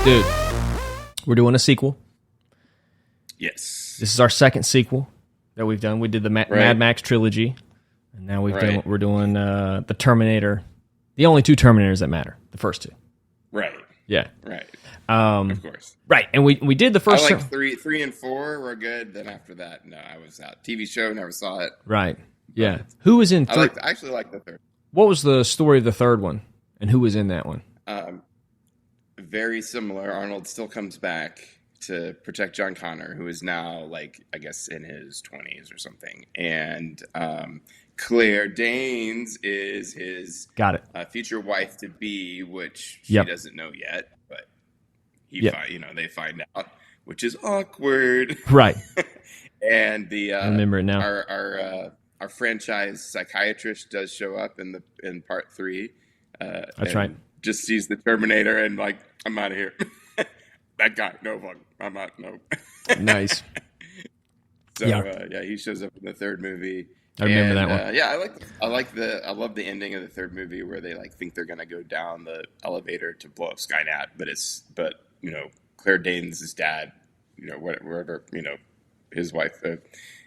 Dude, we're doing a sequel. Yes. This is our second sequel that we've done. We did the Mad Max trilogy, and now we're doing the Terminator. The only two Terminators that matter, the first two. Right. Yeah. Right. Of course. Right, and we did the first. I like three and four were good. Then after that, no, I was out. TV show, never saw it. Right. Yeah. Who was in? I actually like the third. What was the story of the third one, and who was in that one? Very similar. Arnold still comes back to protect John Connor, who is now, like, I guess in his 20s or something. And Claire Danes is his future wife to be, which she doesn't know yet, but they find out, which is awkward. Right. And I remember it now. Our franchise psychiatrist does show up in part 3. That's right. Just sees the Terminator and like, I'm out of here. That guy, no fuck, I'm out. No. Nice. So he shows up in the third movie. I remember that one. I love the ending of the third movie where they like think they're gonna go down the elevator to blow up Skynet, but Claire Danes' dad, wherever his wife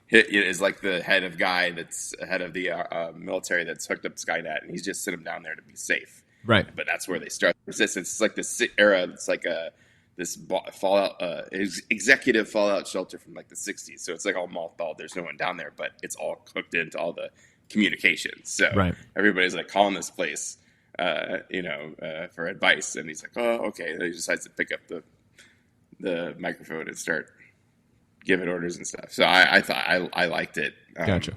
is like the head of the military that's hooked up Skynet, and he's just sent him down there to be safe. Right. But that's where they start the resistance. It's like this era. It's like this fallout, executive fallout shelter from like the 60s. So it's like all mothballed. There's no one down there, but it's all hooked into all the communications. So everybody's like calling this place, for advice. And he's like, oh, okay. And he decides to pick up the microphone and start giving orders and stuff. So I thought I liked it. Gotcha.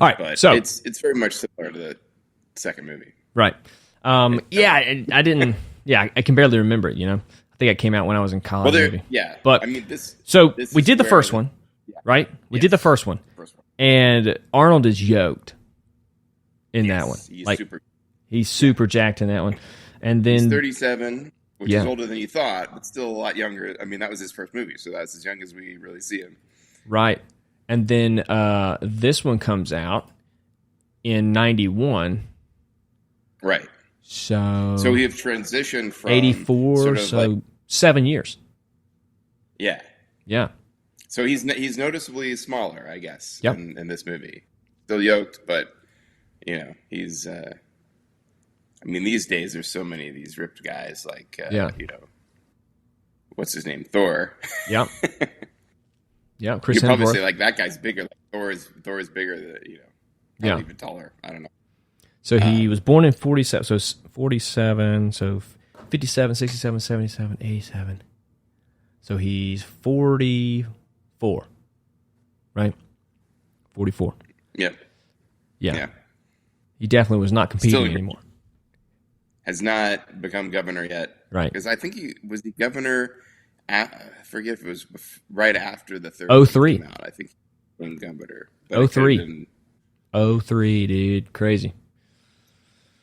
All right. But so it's very much similar to the second movie. Right. I didn't. Yeah, I can barely remember it. I think it came out when I was in college. Maybe. Yeah, but I mean, this we did the first one, right? We did the first one, and Arnold is yoked in that one. He's super jacked in that one, and then he's 37, which is older than you thought, but still a lot younger. I mean, that was his first movie, so that's as young as we really see him. Right, and then this one comes out in 91. Right. So we have transitioned from 84, sort of so 7 years. Yeah. Yeah. So he's noticeably smaller, I guess, in this movie. Still yoked, but he's. These days there's so many of these ripped guys, like what's his name, Thor. Yeah. Yeah, Chris You probably Hemsworth. say like that guy's bigger. Like Thor is bigger than even taller. I don't know. So he was born in 47, so 47, so 57, 67, 77, 87. So he's 44, right? 44. Yep. Yeah. He definitely was not competing anymore. Has not become governor yet. Right. Because I think he was the governor, I forget if it was right after the third 03. came out. I think he was governor. 03. 03, dude. Crazy.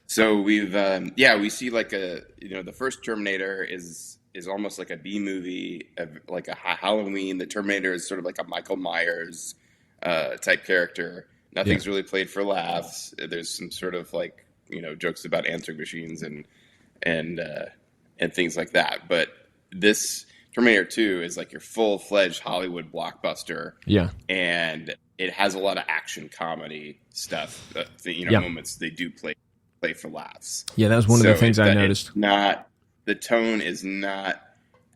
So we've we see like the first Terminator is almost like a B movie, like a Halloween. The Terminator is sort of like a Michael Myers type character. Nothing's really played for laughs. There's some sort of like jokes about answering machines and things like that. But this Terminator 2 is like your full-fledged Hollywood blockbuster. Yeah, and it has a lot of action comedy stuff. Moments they do play for laughs. Yeah, that was one of the things I noticed. The tone is not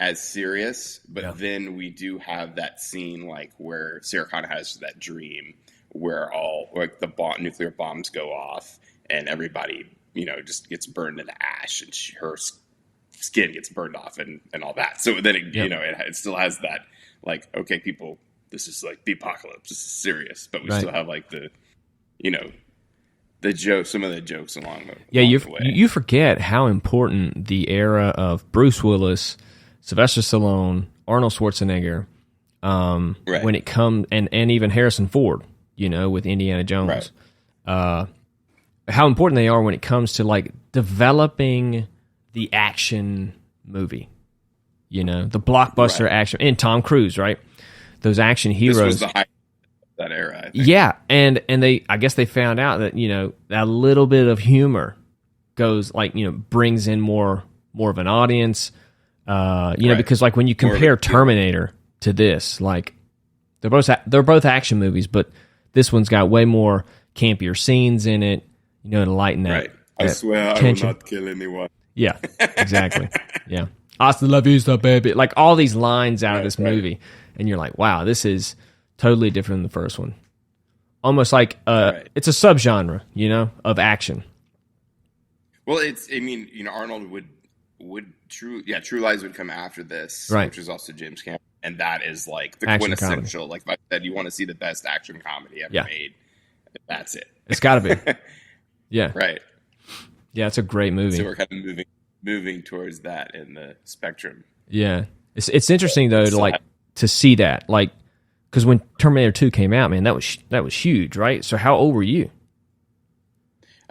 as serious, but then we do have that scene like where Sarah Connor has that dream where all like the nuclear bombs go off and everybody just gets burned into ash and her skin gets burned off and all that. So then it still has that like, okay, people, this is like the apocalypse. This is serious, but we still have like the joke, some of the jokes along the way. You forget how important the era of Bruce Willis, Sylvester Stallone, Arnold Schwarzenegger, when it comes, and even Harrison Ford, with Indiana Jones, how important they are when it comes to like developing the action movie, the blockbuster action, and Tom Cruise, right? Those action heroes. This was the height of that era, I think. Yeah, and I guess they found out that that little bit of humor goes like brings in more of an audience. You know, because like when you compare Terminator to this, like they're both action movies, but this one's got way more campier scenes in it, you know, to lighten that. Right. I swear tension. I will not kill anyone. Yeah, exactly. Yeah. Hasta la vista, baby. Like all these lines out of this movie, and you're like, wow, this is totally different than the first one. Almost like it's a subgenre, you know, of action. Well, I mean, you know, Arnold would True Lies would come after this, right, which is also James Cameron, and that is like the action quintessential. comedy. Like I said, you want to see the best action comedy ever made. That's it. It's got to be. Yeah. Right. Yeah, it's a great movie. So we're kind of moving towards that in the spectrum. Yeah, it's interesting though to see that, like, because when Terminator 2 came out, man, that was huge, right? So how old were you?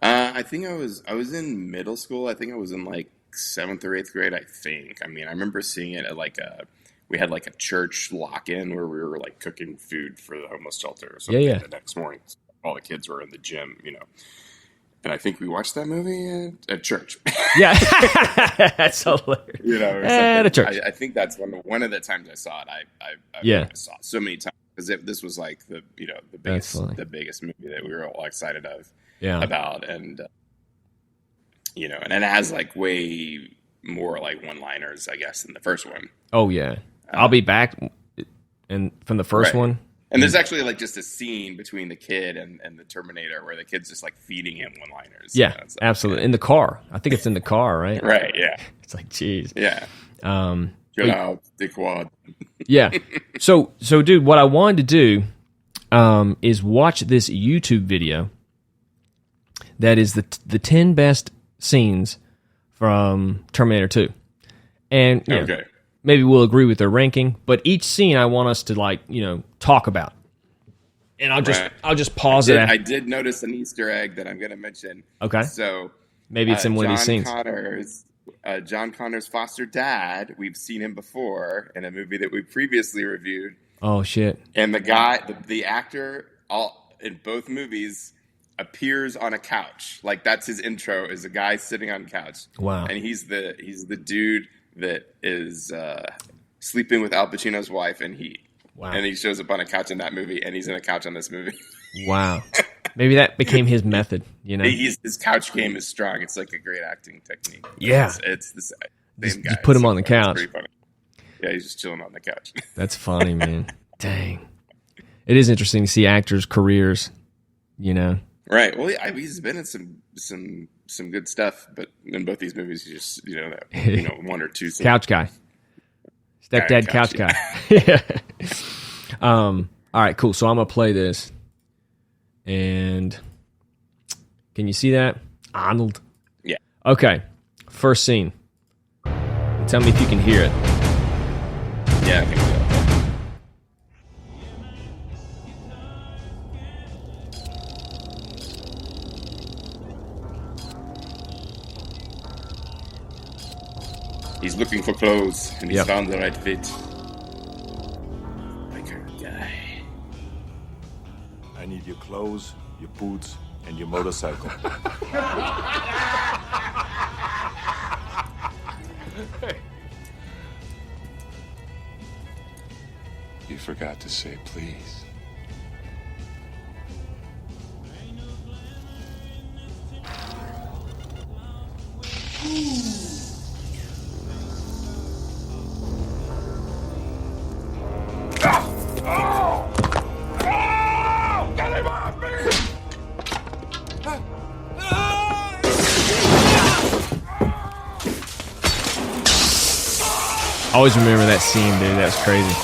I think I was in middle school. I think I was in like 7th or 8th grade. I think. I mean, I remember seeing it at we had like a church lock-in where we were like cooking food for the homeless shelter or something the next morning. So all the kids were in the gym, you know. And I think we watched that movie at church. Yeah, that's hilarious. You know, at a church. I think that's one of the times I saw it. I saw it so many times because this was like the biggest movie that we were all excited about, and you know, and it has like way more like one-liners, I guess, than the first one. Oh yeah, I'll be back, and from the first one. And there's actually like just a scene between the kid and the Terminator where the kid's just like feeding him one-liners. Yeah, you know, absolutely. In the car. I think it's in the car, right? Right, yeah. It's like, geez. Yeah. Get out, dickwad. Yeah. So, dude, what I wanted to do is watch this YouTube video that is the 10 best scenes from Terminator 2. And, you know, maybe we'll agree with their ranking, but each scene I want us to, like, you know, talk about. And I'll just pause it. I did notice an Easter egg that I'm going to mention. Okay. So maybe it's in one of these scenes. John Connor's foster dad. We've seen him before in a movie that we previously reviewed. Oh shit! And the guy, the actor, in both movies appears on a couch. Like that's his intro. Is a guy sitting on a couch. Wow. And he's the dude that is sleeping with Al Pacino's wife in Heat. Wow. And he shows up on a couch in that movie, and he's in a couch on this movie. Wow. Maybe that became his method, you know? His couch game is strong. It's like a great acting technique. Yeah. It's the same guy. Just put him on the couch. It's pretty funny. Yeah, he's just chilling on the couch. That's funny, man. Dang. It is interesting to see actors' careers, you know? Right. Well, he's been in some good stuff, but in both these movies, he's just, you know, one or two scenes. Couch guy. Stepdad couch guy. Yeah. All right, cool. So I'm going to play this. And can you see that? Arnold. Yeah. Okay. First scene. Tell me if you can hear it. Yeah, I can hear it. He's looking for clothes, and he's found the right fit. My kind of guy. I need your clothes, your boots, and your motorcycle. You forgot to say please. I always remember that scene, dude. That was crazy.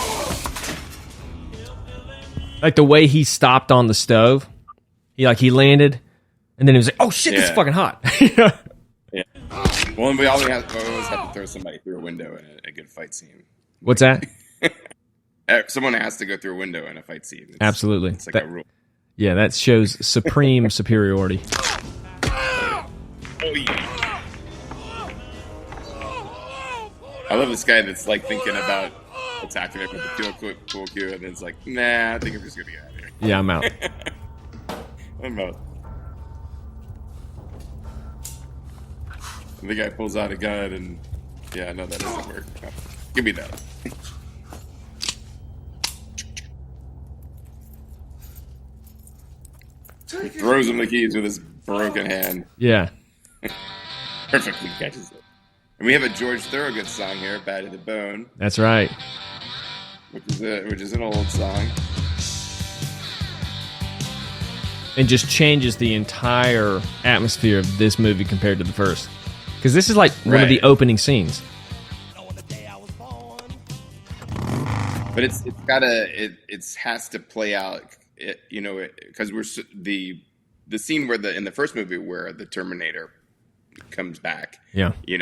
Like the way he stopped on the stove. He landed, and then he was like, "Oh shit, this is fucking hot." Yeah. Well, we always have to throw somebody through a window in a good fight scene. What's that? Someone has to go through a window in a fight scene. Absolutely. It's like a rule. Yeah, that shows supreme superiority. Oh, yeah. I love this guy that's like thinking about attacking it with the pool cue, and it's like, nah, I think I'm just gonna get out of here. Yeah, I'm out. I'm out. And the guy pulls out a gun and Yeah, no, that doesn't work. No. Give me that. He throws him the keys with his broken hand. Yeah. Perfectly catches it. And we have a George Thorogood song here, Bad to the Bone. That's right. Which is an old song. And just changes the entire atmosphere of this movie compared to the first. Because this is like one of the opening scenes. But it has to play out, because the scene where in the first movie where the Terminator comes back. Yeah. We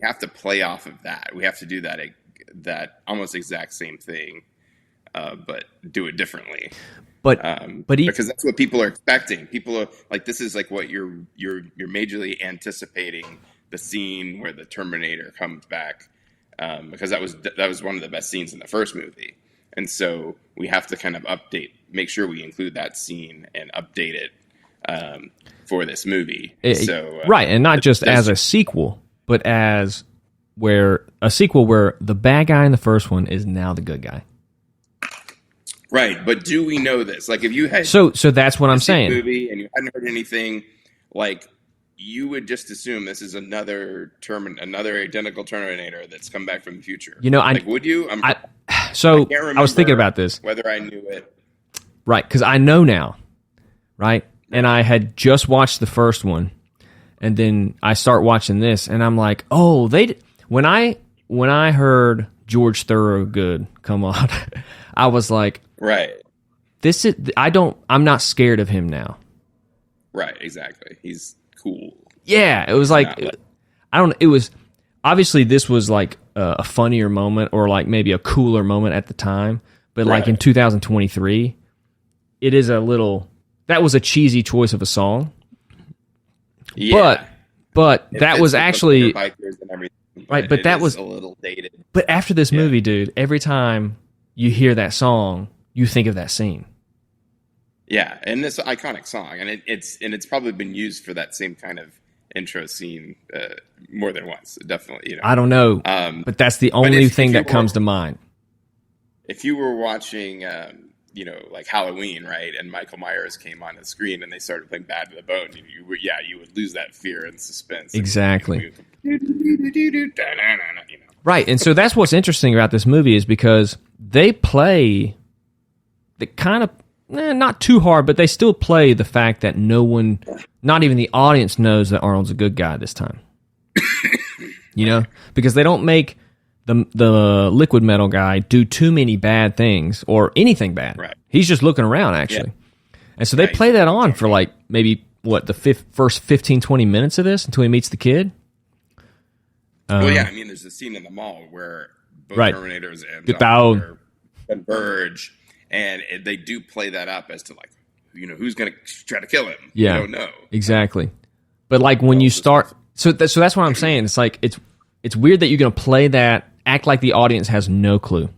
have to play off of that. We have to do that almost exact same thing, but do it differently. But because that's what people are expecting. People are like, this is like what you're majorly anticipating, the scene where the Terminator comes back, because that was one of the best scenes in the first movie, and so we have to kind of make sure we include that scene and update it for this movie. Right, and not just as a sequel, but as a sequel where the bad guy in the first one is now the good guy. Right, but do we know this? Like, if you had so that's what I'm saying. Movie and you hadn't heard anything, like, you would just assume this is another identical Terminator that's come back from the future. Would you? I was thinking about this, whether I knew it. Right, because I know now, right? And I had just watched the first one, and then I start watching this, and I'm like, oh, when I heard George Thorogood come on, I was like, right, I'm not scared of him now. Right, exactly. He's cool. Yeah, it was like, it was, obviously this was like a funnier moment or like maybe a cooler moment at the time, but like in 2023, it is that was a cheesy choice of a song. Yeah. But that was actually, right, but that was a little dated. But after this movie, dude, every time you hear that song, you think of that scene. Yeah, and this iconic song, and it's probably been used for that same kind of intro scene more than once. Definitely, I don't know, but that's the only thing that comes to mind. If you were watching, like Halloween, right, and Michael Myers came on the screen and they started playing "Bad to the Bone," you would lose that fear and suspense. Exactly. Right, and so that's what's interesting about this movie is because they play the kind of. Not too hard, but they still play the fact that no one, not even the audience, knows that Arnold's a good guy this time. Because they don't make the liquid metal guy do too many bad things or anything bad. Right. He's just looking around, actually. Yeah. And so they play that on for like maybe, the first 15, 20 minutes of this until he meets the kid. There's a scene in the mall where both Terminators and converge. And they do play that up as to like, who's going to try to kill him. Yeah, you don't know. Exactly. But like when you start, so that's what I'm saying. It's like it's weird that you're going to play that, act like the audience has no clue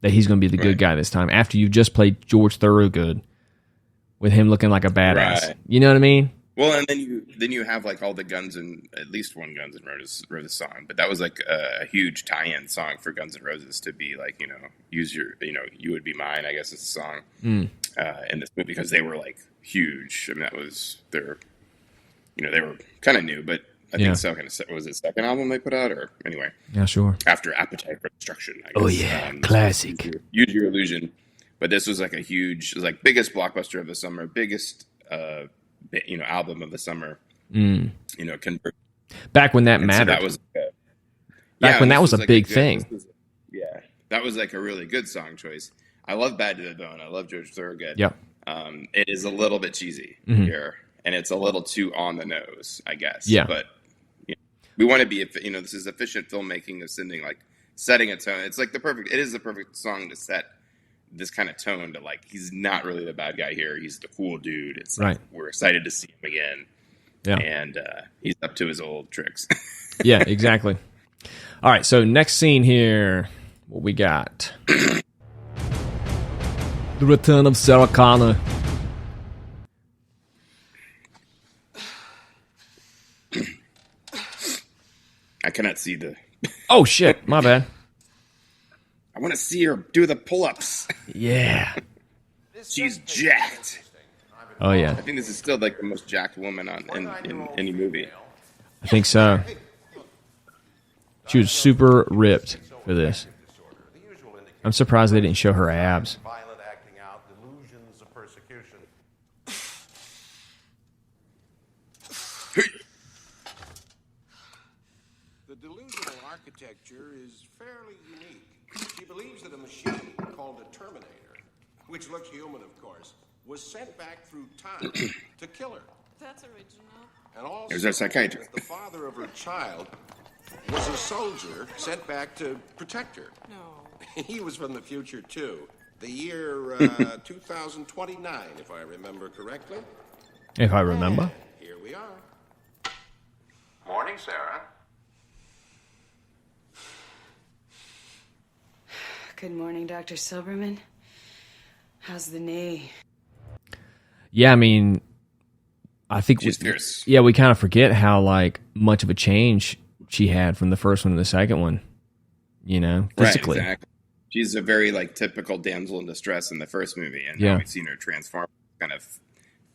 that he's going to be the good guy this time after you just played George Thorogood with him looking like a badass. Right. You know what I mean? Well, and then you have like all the Guns and at least one Guns N' Roses song, but that was like a huge tie-in song for Guns N' Roses to be like, use your, You Would Be Mine, I guess is the song in this movie because they were like huge. I mean, that was they were kind of new, but I think second was it second album they put out or anyway? Yeah, sure. After Appetite for Destruction, I guess. Oh yeah, classic. Use Your Illusion, but this was like a huge, it was like biggest blockbuster of the summer, biggest. Album of the summer. Back when that mattered. So that was when that was a big thing. That was like a really good song choice. I love Bad to the Bone. I love George Thorogood. Yep. It is a little bit cheesy here, and it's a little too on the nose, I guess. Yeah. But we want to be, this is efficient filmmaking of setting a tone. It's like it is the perfect song to set this kind of tone to like he's not really the bad guy here, he's the cool dude. It's like we're excited to see him again. Yeah. And he's up to his old tricks. Yeah, exactly. All right, so next scene here, what we got? The return of Sarah Connor. cannot see the... Oh, shit. My bad. I want to see her do the pull-ups. Yeah. She's jacked. Oh, yeah. I think this is still like the most jacked woman in any movie. I think so. She was super ripped for this. I'm surprised they didn't show her abs. The delusional architecture is fairly unique. She believes that a machine called a Terminator, which looks human, of course, was sent back through time to kill her. That's original. And also, There's our psychiatrist. the father of her child was a soldier sent back to protect her. No. He was from the future, too. The year 2029, if I remember correctly. If I remember. Here we are. Morning, Sarah. Good morning, Dr. Silberman. How's the knee? Yeah, I mean, I think She's fierce. we kind of forget how like much of a change she had from the first one to the second one. You know, physically. Right, exactly. She's a very like typical damsel in distress in the first movie, and now we've seen her transform, kind of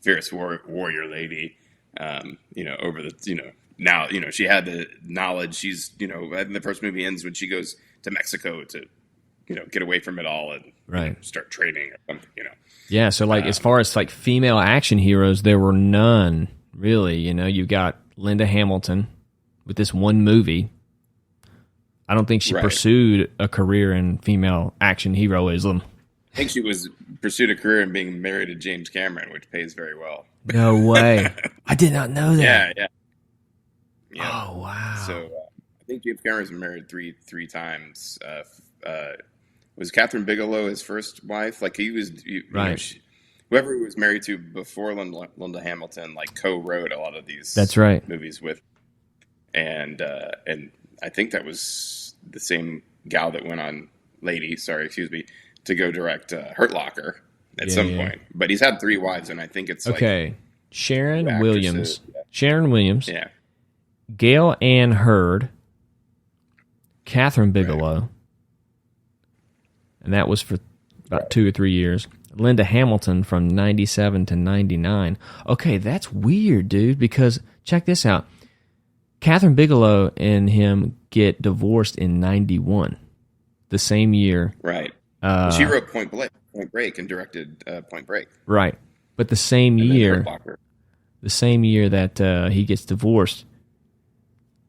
fierce warrior lady. Over the now she had the knowledge. She's and the first movie ends when she goes to Mexico to get away from it all and start training or something. Yeah, so like as far as like female action heroes, there were none really. You've got Linda Hamilton with this one movie. I don't think she pursued a career in female action heroism. I think she pursued a career in being married to James Cameron, which pays very well. No way. I did not know that. Yeah. Oh, wow. So I think James Cameron's been married three times. Was Catherine Bigelow his first wife? Like he was, whoever he was married to before Linda Hamilton, like co-wrote a lot of these. That's right. Movies with, and I think that was the same gal that went on to go direct Hurt Locker at some point. But he's had 3 wives, and I think it's okay. Sharon Williams. Yeah. Sharon Williams. Yeah. Gail Ann Hurd. Catherine Bigelow. Right. And that was for about 2 or 3 years. Linda Hamilton from 97 to 99. Okay, that's weird, dude, because check this out. Catherine Bigelow and him get divorced in 91, the same year. Right. She wrote Point Break and directed Point Break. Right. But the same year that he gets divorced,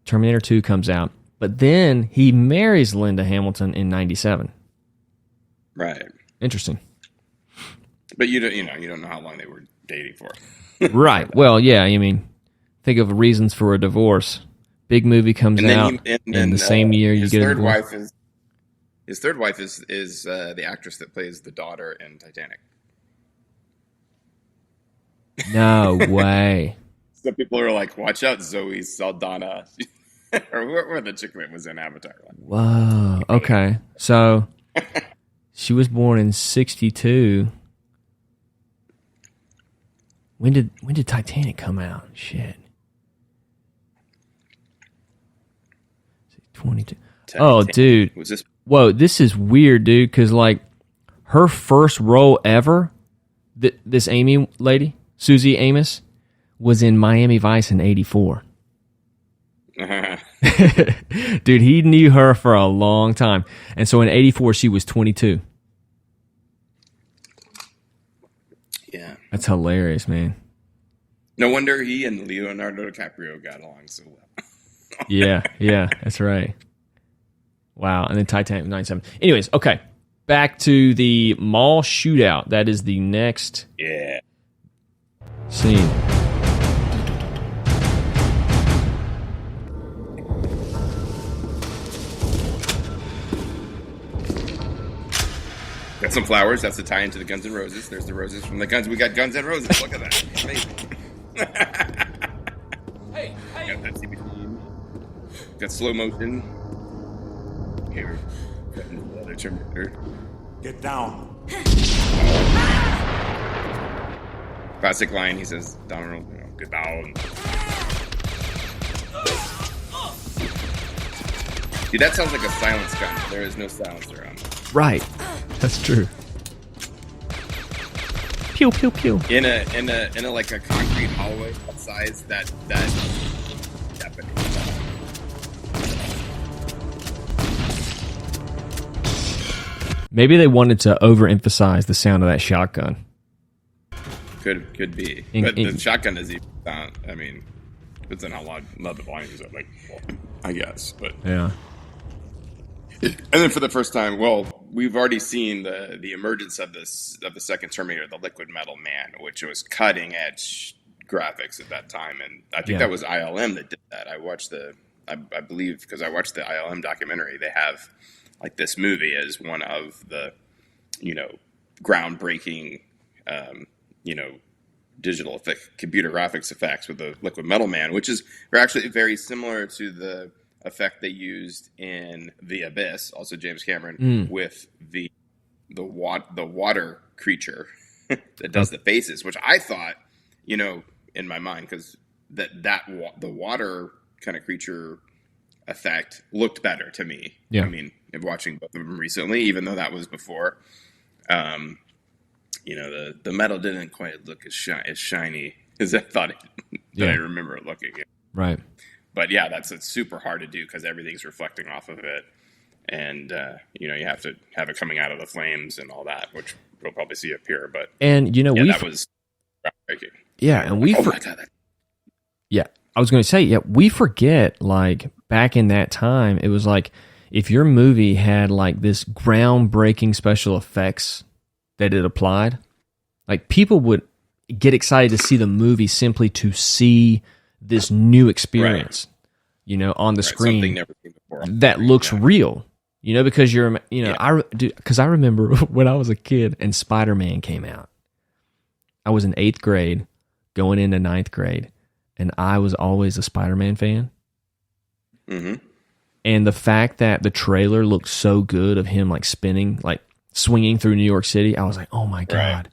Terminator 2 comes out. But then he marries Linda Hamilton in 97. Right. Interesting. But you don't know how long they were dating for. Right. Well, yeah, I mean, think of reasons for a divorce. Big movie comes out in the same year you get a divorce. His third wife is the actress that plays the daughter in Titanic. No way. So people are like, watch out, Zoe Saldana. Or whoever the chick that was in Avatar. Whoa. Okay. So she was born in 62. When did Titanic come out? Shit. 22. Oh, dude. Was this? Whoa, this is weird, dude, because, like, her first role ever, this Amy lady, Susie Amos, was in Miami Vice in 84. Dude, he knew her for a long time. And so in 84, she was 22. Yeah. That's hilarious, man. No wonder he and Leonardo DiCaprio got along so well. Yeah, that's right. Wow, and then Titanic 97. Anyways, okay. Back to the mall shootout. That is the next scene. Got some flowers. That's the tie into the Guns N' Roses. There's the roses from the Guns. We got Guns N' Roses. Look at that. Amazing. Hey. Got that CBC. Got slow motion. Here. Got the other Terminator. Get down. Classic line. He says, Donald, get down. Dude, that sounds like a silence gun. There is no silencer on. Right. That's true. Pew pew pew. In a like a concrete hallway size that deafening. Maybe they wanted to overemphasize the sound of that shotgun. Could be, but the shotgun doesn't even sound. I mean, it's in how loud the volumes are. Like, I guess, but yeah. And then for the first time, well, we've already seen the emergence of the second Terminator, the Liquid Metal Man, which was cutting edge graphics at that time, and I think that was ILM that did that. I watched I believe because I watched the ILM documentary. They have like this movie as one of the, groundbreaking, digital computer graphics effects with the Liquid Metal Man, which is actually very similar to the effect they used in The Abyss, also James Cameron, with the water creature that does the faces, which I thought, in my mind, because the water kind of creature effect looked better to me. Yeah. I mean, watching both of them recently, even though that was before, the metal didn't quite look as shiny as I thought I remember it looking. Right. But yeah, it's super hard to do because everything's reflecting off of it, and you have to have it coming out of the flames and all that, which we'll probably see up here. But that was groundbreaking. Yeah, and we yeah, I was going to say we forget like back in that time it was like if your movie had like this groundbreaking special effects that it applied, like people would get excited to see the movie simply to see this new experience, on the screen. Something never seen before. That looks real, because because I remember when I was a kid and Spider-Man came out. I was in 8th grade, going into 9th grade, and I was always a Spider-Man fan. Mm-hmm. And the fact that the trailer looked so good of him like spinning, like swinging through New York City, I was like, oh my God,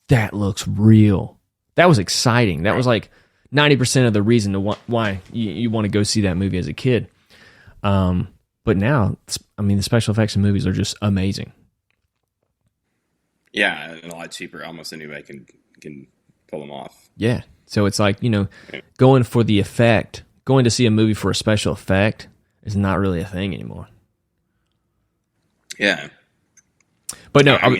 that looks real. That was exciting. That was like 90% of the reason to why you want to go see that movie as a kid. But now, the special effects in movies are just amazing. Yeah, and a lot cheaper. Almost anybody can pull them off. Yeah. So it's like, going for the effect, going to see a movie for a special effect is not really a thing anymore. Yeah. But no, I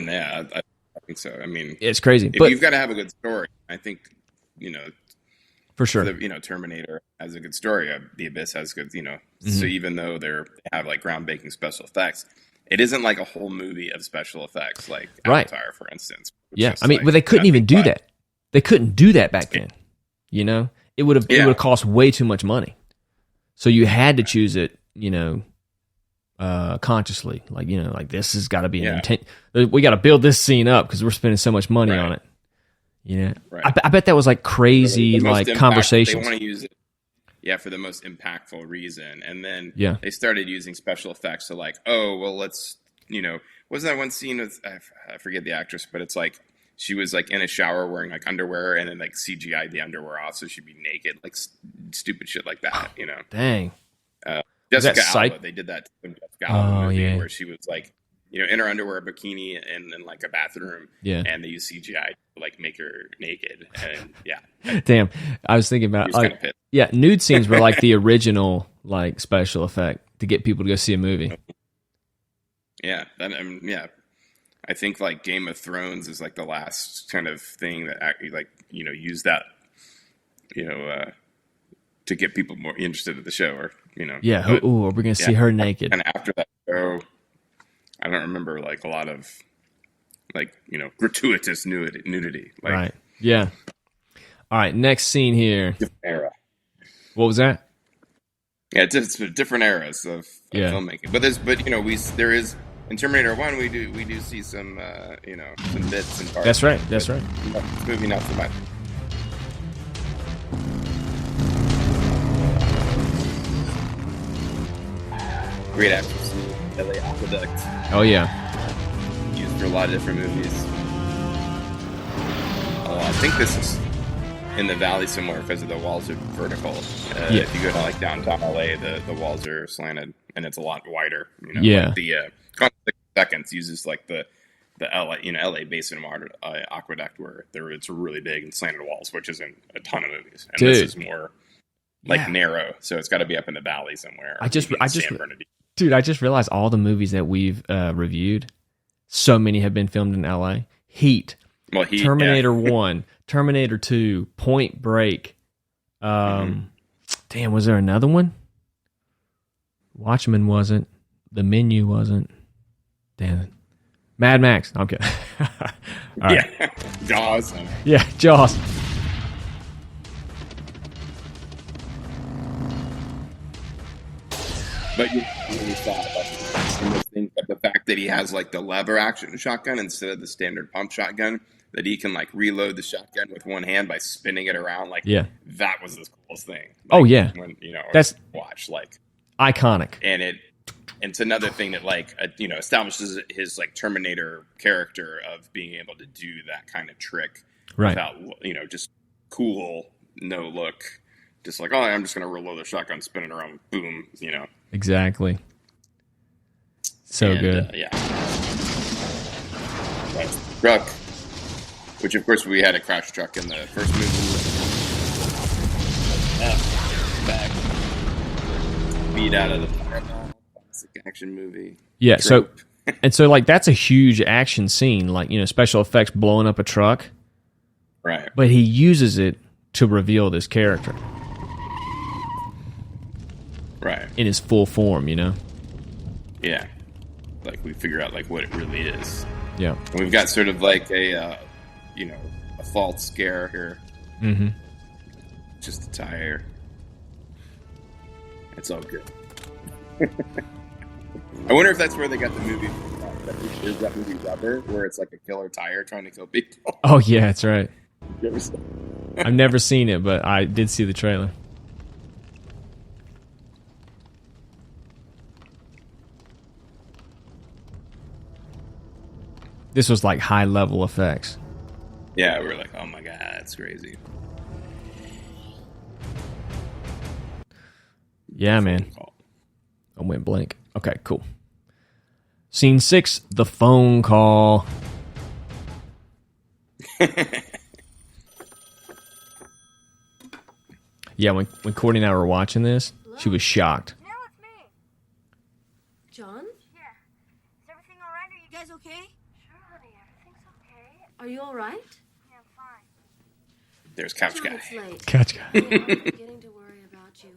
think so. I mean, it's crazy. But you've got to have a good story. I think, for sure. Terminator has a good story. The Abyss has good, So even though they have like groundbreaking special effects, it isn't like a whole movie of special effects, like Avatar, for instance. Yeah, but they couldn't even do that. They couldn't do that back then. It would have cost way too much money. So you had to choose it, consciously. Like this has got to be an intent. We got to build this scene up because we're spending so much money on it. I bet that was like crazy, like conversations. They want to use it, for the most impactful reason, and then they started using special effects. So like, let's, wasn't that one scene with I forget the actress, but it's like she was like in a shower wearing like underwear, and then like CGI the underwear off so she'd be naked, like stupid shit like that. Dang. Jessica Alba, they did that in Jessica Alba movie where she was like, in her underwear, bikini, and in like a bathroom. Yeah. And they use CGI to like make her naked. And Damn. I was thinking about nude scenes were like the original like special effect to get people to go see a movie. Yeah. I think like Game of Thrones is like the last kind of thing that actually like, use that, to get people more interested in the show or, Yeah. Are we going to see her naked? And after that show, I don't remember like a lot of like, gratuitous nudity. Like, right. Yeah. All right. Next scene here. Different era. What was that? Yeah, it's different eras of filmmaking. But there is in Terminator 1 we do see some some bits and parts. That's right. This movie not so much. Great actors. LA Aqueduct. Oh yeah. Used for a lot of different movies. Oh, I think this is in the valley somewhere because of the walls are vertical. If you go to like downtown LA, the walls are slanted and it's a lot wider. You know, yeah. Like the Conflict Seconds uses like the LA LA Basin Water Aqueduct where it's really big and slanted walls, which is in a ton of movies. And Dude. this is more like narrow, so it's got to be up in the valley somewhere. Dude, I just realized all the movies that we've reviewed, so many have been filmed in LA. Heat, Terminator 1, Terminator 2, Point Break. Damn, was there another one? Watchmen wasn't. The Menu wasn't. Damn it. Mad Max. I'm kidding. Yeah. Jaws. Yeah, Jaws. But you really thought about the fact that he has like the lever action shotgun instead of the standard pump shotgun, that he can like reload the shotgun with one hand by spinning it around. Like, that was the coolest thing. Like, when that's watch like iconic, and it's another thing that like establishes his like Terminator character of being able to do that kind of trick without just cool, no look. Just like, I'm just going to reload the shotgun, spin it around, boom, Exactly. So good. Yeah. That's the truck, which of course we had a crash truck in the first movie. Back. Beat out of the fireball. Classic action movie. Yeah, trope. so like that's a huge action scene, like, special effects blowing up a truck. Right. But he uses it to reveal this character. Right. In his full form, Yeah. Like we figure out like what it really is. Yeah. And we've got sort of like a false scare here. Mm-hmm. Just a tire. It's all good. I wonder if that's where they got the movie. There's that movie Rubber, where it's like a killer tire trying to kill people. Oh yeah, that's right. You ever seen it? I've never seen it, but I did see the trailer. This was like high level effects. Yeah, we were like, oh my god, that's crazy. Yeah, man. I went blank. Okay, cool. Scene 6, the phone call. Yeah, when Courtney and I were watching this, she was shocked. No, it's me. John? Yeah. Is everything all right? Are you guys okay? Sure, honey. Everything's okay. Are you all right? Yeah, I'm fine. There's Couch John, Guy. it's late. Couch Guy. I'm beginning to worry about you.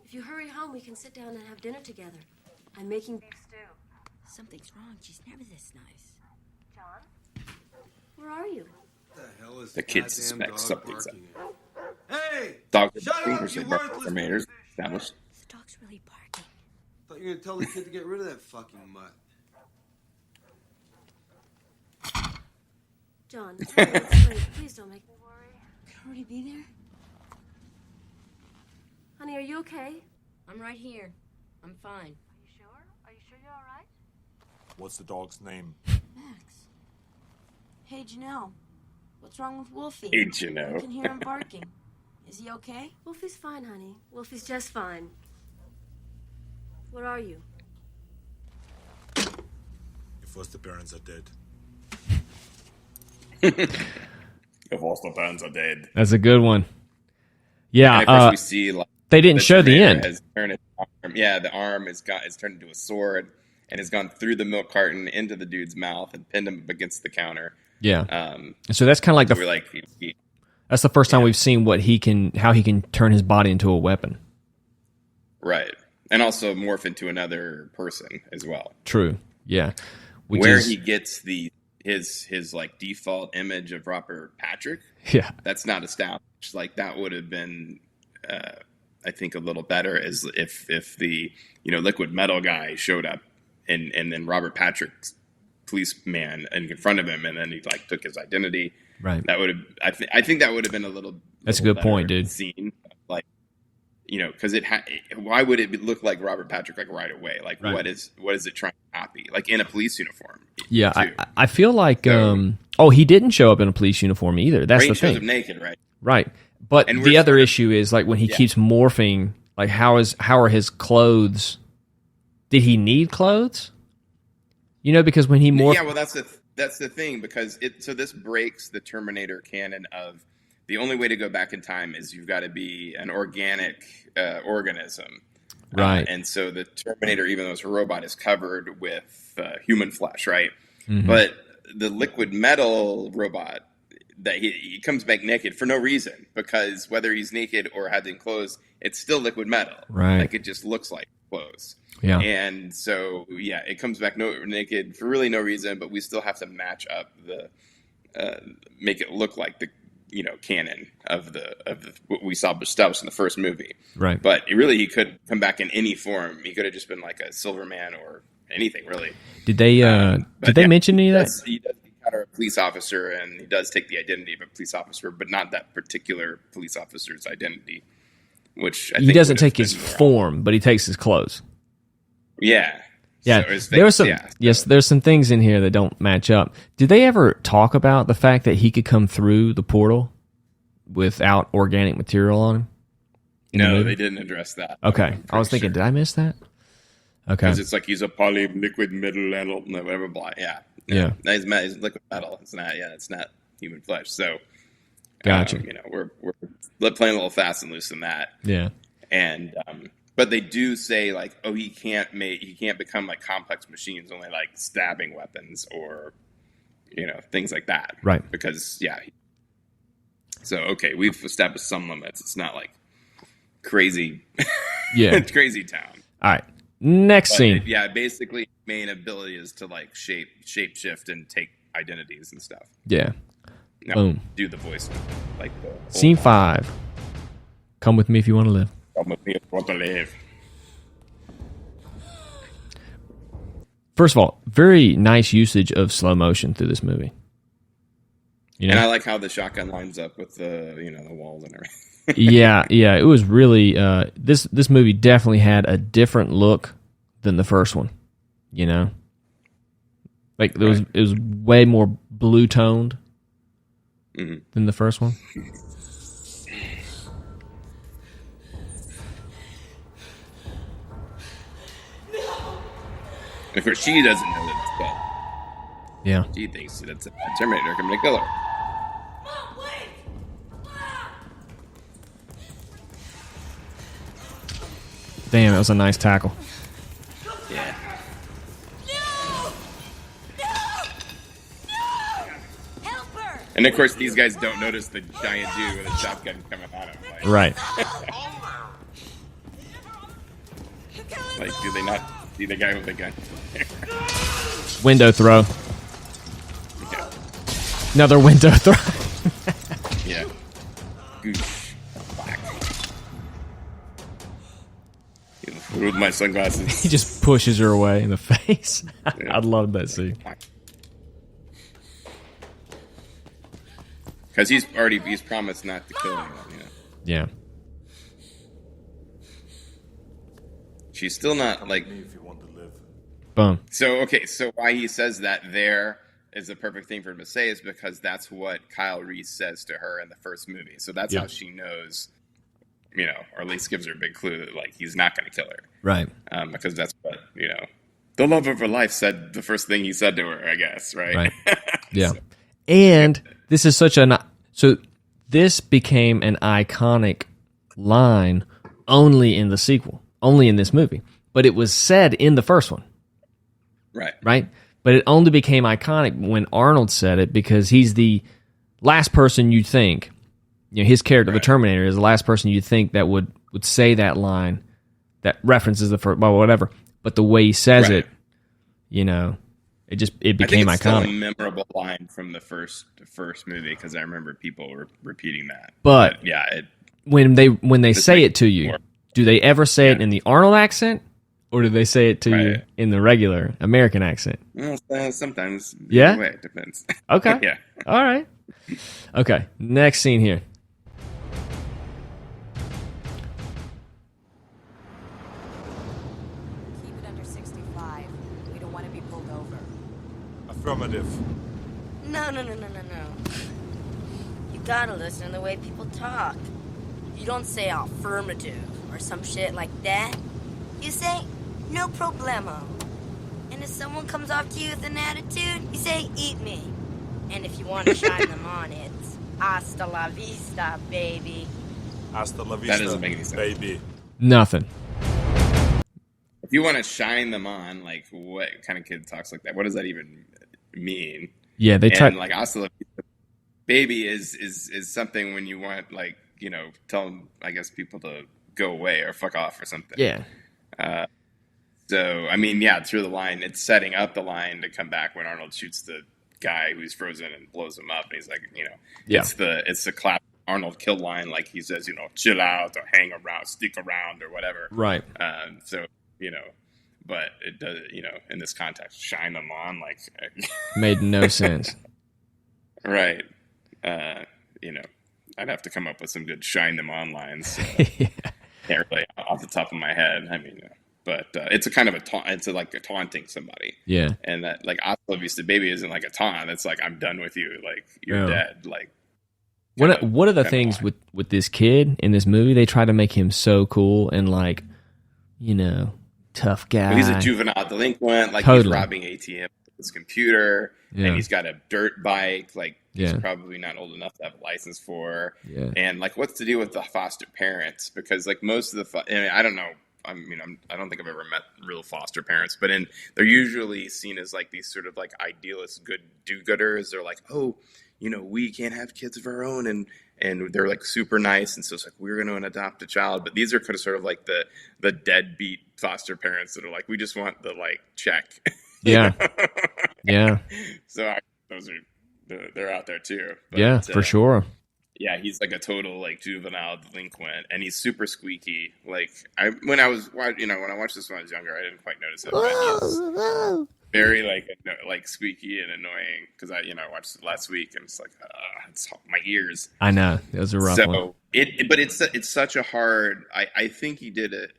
If you hurry home, we can sit down and have dinner together. I'm making beef stew. Something's wrong. She's never this nice. John? Where are you? What the hell is The kid suspects something's up. Hey! Dogs Shut are up, barking, you they're worthless Terminators established. The dog's really barking. Thought you were gonna tell the kid to get rid of that fucking mutt. John, it's late. Please don't make me worry. Can already be there? Honey, are you okay? I'm right here. I'm fine. Are you sure? Are you sure you're all right? What's the dog's name? Max. Hey, Janelle. What's wrong with Wolfie? Hey, Janelle. I can hear him barking. Is he okay? Wolfie's fine, honey. Wolfie's just fine. Where are you? Your foster parents are dead. If all the parents are dead. That's a good one. Yeah, And of course we see like they didn't show the Terminator end. Has turned its arm. Yeah, the arm is turned into a sword and has gone through the milk carton into the dude's mouth and pinned him up against the counter. Yeah. So that's kind of like we're like, that's the first time we've seen how he can turn his body into a weapon. Right. And also morph into another person as well. True. Yeah. He gets his like default image of Robert Patrick. Yeah. That's not established. Like that would have been I think a little better as if the liquid metal guy showed up and then Robert Patrick's policeman in front of him and then he like took his identity. Right. That would have I think that would have been a little That's a good point, dude. Scene. Like because why would it look like Robert Patrick like right away? Like right. what is it trying to copy? Like in a police uniform. Yeah, I feel like he didn't show up in a police uniform either. That's Rain the thing. shows him naked, right? Right. But the other issue is like when he keeps morphing, like how are his clothes? Did he need clothes? You know, because when he morphed... Yeah, well, that's the thing, because so this breaks the Terminator canon of the only way to go back in time is you've got to be an organic organism. Right. And so the Terminator, even though it's a robot, is covered with human flesh, right? Mm-hmm. But the liquid metal robot, that he comes back naked for no reason, because whether he's naked or had in clothes, it's still liquid metal. Right. Like it just looks like clothes. Yeah. And so, yeah, it comes back naked for really no reason, but we still have to match up make it look like the, canon of what we saw established in the first movie. Right. But he could come back in any form. He could have just been like a Silverman or anything, really. Did they mention any of that? He does encounter a police officer, and he does take the identity of a police officer, but not that particular police officer's identity. Which I think he doesn't take his form, but he takes his clothes. Yeah. Yeah. So there were some there's some things in here that don't match up. Did they ever talk about the fact that he could come through the portal without organic material on him? No, they didn't address that. Okay. I was thinking, did I miss that? Okay. Because it's like he's a poly liquid metal, whatever, blah. Yeah. Yeah. He's liquid metal. It's not human flesh. So, gotcha. We're playing a little fast and loose in that. Yeah. And, but they do say like, oh, he can't become like complex machines, only like stabbing weapons or, things like that. Right. Because so, okay, we've established some limits. It's not like crazy, crazy town. All right. Next scene. Basically, main ability is to like shape shift and take identities and stuff. Yeah. No, boom. Do the voice. Like Scene 5. Come with me if you want to live. Come with me if you want to live. First of all, very nice usage of slow motion through this movie. And I like how the shotgun lines up with the the walls and everything. yeah, it was really this movie definitely had a different look than the first one. Like it was way more blue toned than the first one. Of course, she doesn't know that it's dead. Yeah. She thinks that it's a Terminator coming to kill her. Mom, wait! Damn, that was a nice tackle. Yeah. Help her! And of course, these guys don't notice the giant dude with a shotgun coming at him. Like, Right. like, do they not see the guy with the gun? Window throw. Yeah. Another window throw. Yeah. Goosh. Black. With my sunglasses. He just pushes her away in the face. I love that scene. Because he's promised not to kill anyone. Yeah. She's still not like. If you want to live. Boom. So why he says that there is the perfect thing for him to say is because that's what Kyle Reese says to her in the first movie. So that's how she knows, or at least gives her a big clue that like he's not going to kill her. Right. Because that's what the love of her life said. The first thing he said to her, I guess. Right. Yeah. And this is so this became an iconic line only in the sequel, only in this movie, but it was said in the first one. Right. But it only became iconic when Arnold said it because he's the last person you'd think, his character, the Terminator, is the last person you'd think that would say that line that references the first, well, whatever. But the way he says it, it became iconic. Still a memorable line from the first movie because I remember people were repeating that. But yeah, when they say it to you, do they ever say it in the Arnold accent? Or do they say it to you in the regular American accent? Well, sometimes. Yeah? Way, it depends. Okay. Yeah. All right. Okay. Next scene here. Keep it under 65. We don't want to be pulled over. Affirmative. No. You gotta listen to the way people talk. You don't say affirmative or some shit like that. You say, no problemo. And if someone comes up to you with an attitude, you say, eat me. And if you want to shine them on, it's hasta la vista, baby. Hasta la vista, That doesn't make any sense. baby. Nothing. If you want to shine them on, like, what kind of kid talks like that? What does that even mean? Yeah, they try. And like, hasta la vista, baby is something when you want, like, you know, tell them, I guess, people to go away or fuck off or something. Yeah. So, I mean, yeah, through the line, it's setting up the line to come back when Arnold shoots the guy who's frozen and blows him up. And he's like, you know, it's the classic Arnold kill line. Like he says, you know, chill out or hang around, stick around or whatever. Right. So, you know, but it does, you know, in this context, shine them on, like. Made no sense. Right. You know, I'd have to come up with some good shine them on lines. So. Yeah. Can't really off the top of my head. I mean, but it's a kind of a taunt. It's like a taunting somebody. Yeah. And that, like, hasta la vista, baby isn't like a taunt. It's like, I'm done with you. Like, you're dead. Like, one of the things with this kid in this movie, they try to make him so cool and, like, you know, tough guy. But he's a juvenile delinquent. Like, totally. He's robbing ATM with his computer, Yeah. and he's got a dirt bike. Like, he's Yeah. probably not old enough to have a license for. Yeah. And like, what's the deal with the foster parents? Because like most of the, I mean, I don't know. I don't think I've ever met real foster parents, but they're usually seen as like these sort of like idealist good do-gooders. They're like, oh, you know, we can't have kids of our own, and they're like super nice, and so it's like we're going to adopt a child. But these are kind of sort of like the deadbeat foster parents that are like, we just want the like check. Yeah. Yeah. So those are they're out there too. But, yeah, for sure. Yeah, he's like a total like juvenile delinquent, and he's super squeaky. Like when I watched this when I was younger, I didn't quite notice it. But he's very like squeaky and annoying because I watched it last week and it's like it's my ears. I know it was a rough one. But it's such a hard. I think he did it.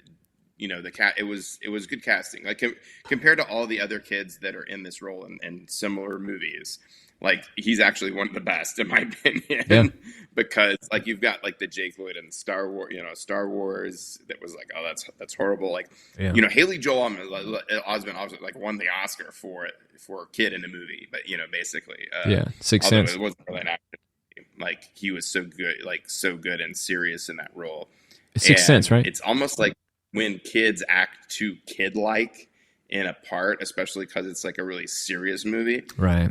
You know, it was good casting. Like compared to all the other kids that are in this role in similar movies. Like he's actually one of the best in my opinion, because like you've got like the Jake Lloyd and Star Wars that was like, oh, that's horrible. Like, you know, Haley Joel Osment like won the Oscar for a kid in a movie, but you know, basically, Sixth Sense. It wasn't really an action. Like he was so good and serious in that role. Sixth Sense, right? It's almost like when kids act too kid-like in a part, especially because it's like a really serious movie, right?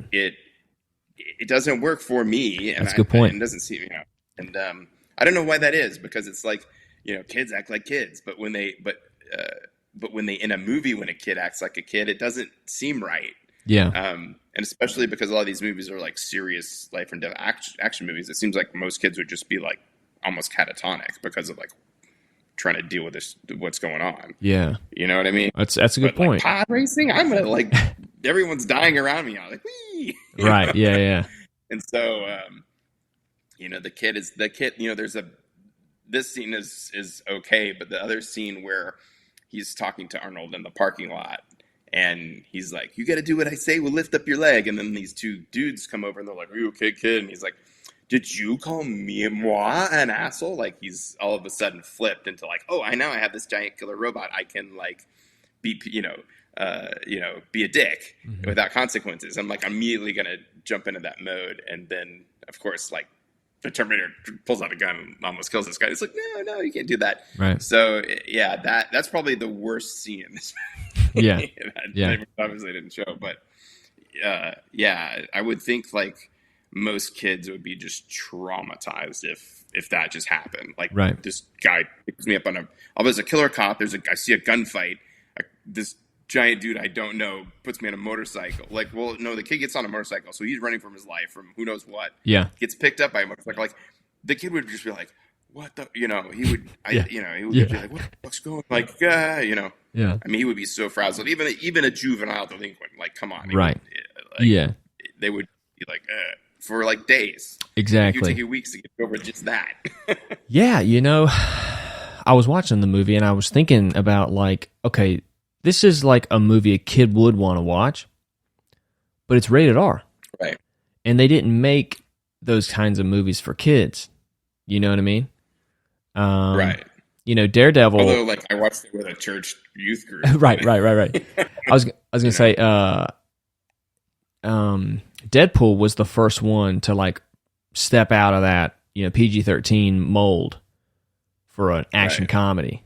It doesn't work for me. And that's a good point. It doesn't seem, and I don't know why that is, because it's like, you know, kids act like kids, but when they in a movie, when a kid acts like a kid, it doesn't seem right. Yeah. And especially because a lot of these movies are like serious life and death action movies. It seems like most kids would just be like almost catatonic because of like trying to deal with what's going on. Yeah. You know what I mean? That's a good point. Like, pod racing, I'm gonna like everyone's dying around me. I'm like, wee. Right. Yeah. And so, you know, the kid. You know, this scene is okay, but the other scene where he's talking to Arnold in the parking lot, and he's like, "You got to do what I say. We'll lift up your leg." And then these two dudes come over, and they're like, "Are you okay, kid?" And he's like, "Did you call moi an asshole?" Like he's all of a sudden flipped into like, "Oh, I have this giant killer robot. I can like be, be a dick without consequences." I'm like immediately gonna jump into that mode, and then of course like the Terminator pulls out a gun and almost kills this guy. It's like, no, you can't do that. Right. So yeah, that's probably the worst scene in this movie. Yeah. That obviously didn't show, but I would think like most kids would be just traumatized if that just happened. Like this guy picks me up on there's a killer cop. I see a gunfight. This giant dude I don't know puts me on a motorcycle. Like, well, no, the kid gets on a motorcycle, so he's running from his life from who knows what. Yeah, gets picked up by a motorcycle. Like the kid would just be like, "What the?" You know, he would. He would be like, "What the fuck's going?" Like, you know. Yeah. I mean, he would be so frazzled. Even a juvenile delinquent. Like, come on. Right. They would be like, for like days. Exactly. It would take you weeks to get over just that. Yeah, you know, I was watching the movie and I was thinking about like, okay, this is like a movie a kid would want to watch, but it's rated R. Right. And they didn't make those kinds of movies for kids. You know what I mean? Right. You know, Daredevil. Although, like, I watched it with a church youth group. right. I was gonna say, Deadpool was the first one to like step out of that, you know, PG-13 mold for an action comedy.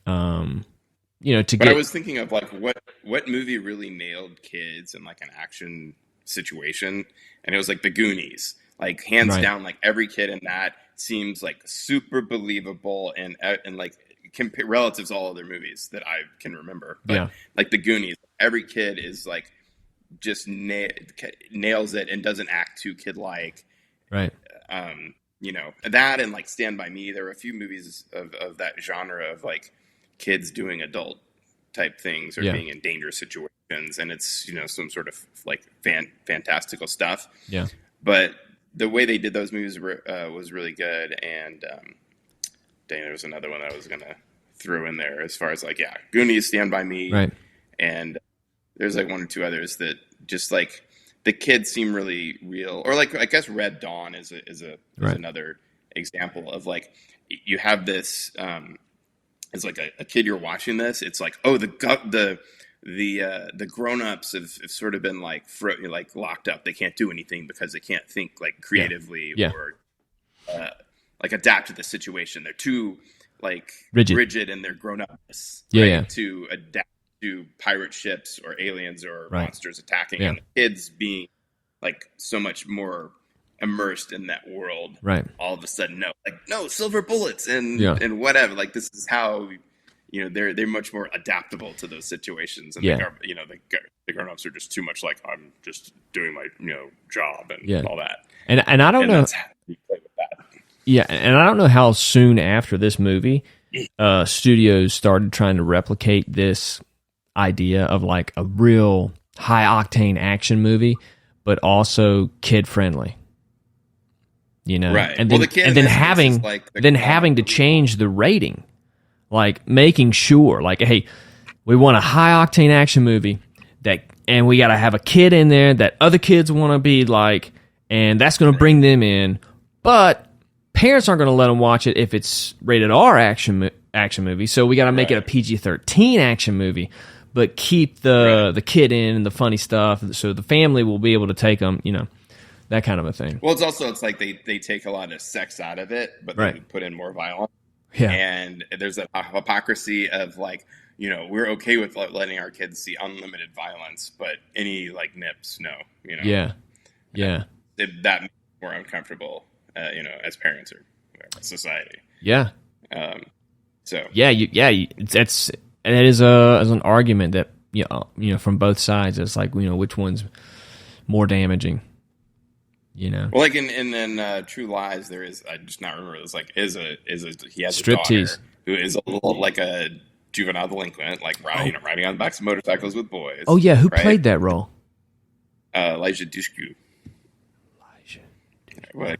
You know, But I was thinking of like what movie really nailed kids in like an action situation, and it was like The Goonies. Like hands down, like every kid in that seems like super believable and like relative to all other movies that I can remember. But like The Goonies, every kid is like just nails it and doesn't act too kid-like. Right. You know, that and like Stand By Me. There were a few movies of that genre of like kids doing adult type things or being in dangerous situations, and it's, you know, some sort of like fantastical stuff. Yeah. But the way they did those movies was really good. And dang, there was another one that I was gonna throw in there as far as like Goonies, Stand By Me, right? And there's like one or two others that just like the kids seem really real, or like I guess Red Dawn is another example of like you have this. It's like a kid you're watching this. It's like, oh, the grown-ups have sort of been like locked up. They can't do anything because they can't think like creatively or like adapt to the situation. They're too like rigid in their grown-upness to adapt to pirate ships or aliens or monsters attacking. And the kids being like so much more immersed in that world, all of a sudden no silver bullets and whatever, like this is how, you know, they're much more adaptable to those situations, and the grown-ups are just too much like, I'm just doing my, you know, job and all that, and I don't know, that's how you play with that. And I don't know how soon after this movie studios started trying to replicate this idea of like a real high octane action movie but also kid friendly. You know, and then having to change the rating, like making sure, like, hey, we want a high octane action movie and we got to have a kid in there that other kids want to be like, and that's going to bring them in, but parents aren't going to let them watch it if it's rated R action movie. So we got to make it a PG-13 action movie, but keep the kid in and the funny stuff, so the family will be able to take them. You know. That kind of a thing. Well, it's like they take a lot of sex out of it, but they put in more violence. Yeah. And there's a hypocrisy of like, you know, we're okay with letting our kids see unlimited violence, but any like nips, no. You know. Yeah. That makes it more uncomfortable, you know, as parents or society. Yeah. So. That is an argument that you know from both sides. It's like, you know, which one's more damaging. You know, well, like in True Lies, there is, I just not remember. It's like he has a Striptease. daughter who is a little like a juvenile delinquent, like riding on the backs of motorcycles with boys. Oh yeah, who played that role? Elijah Dushku.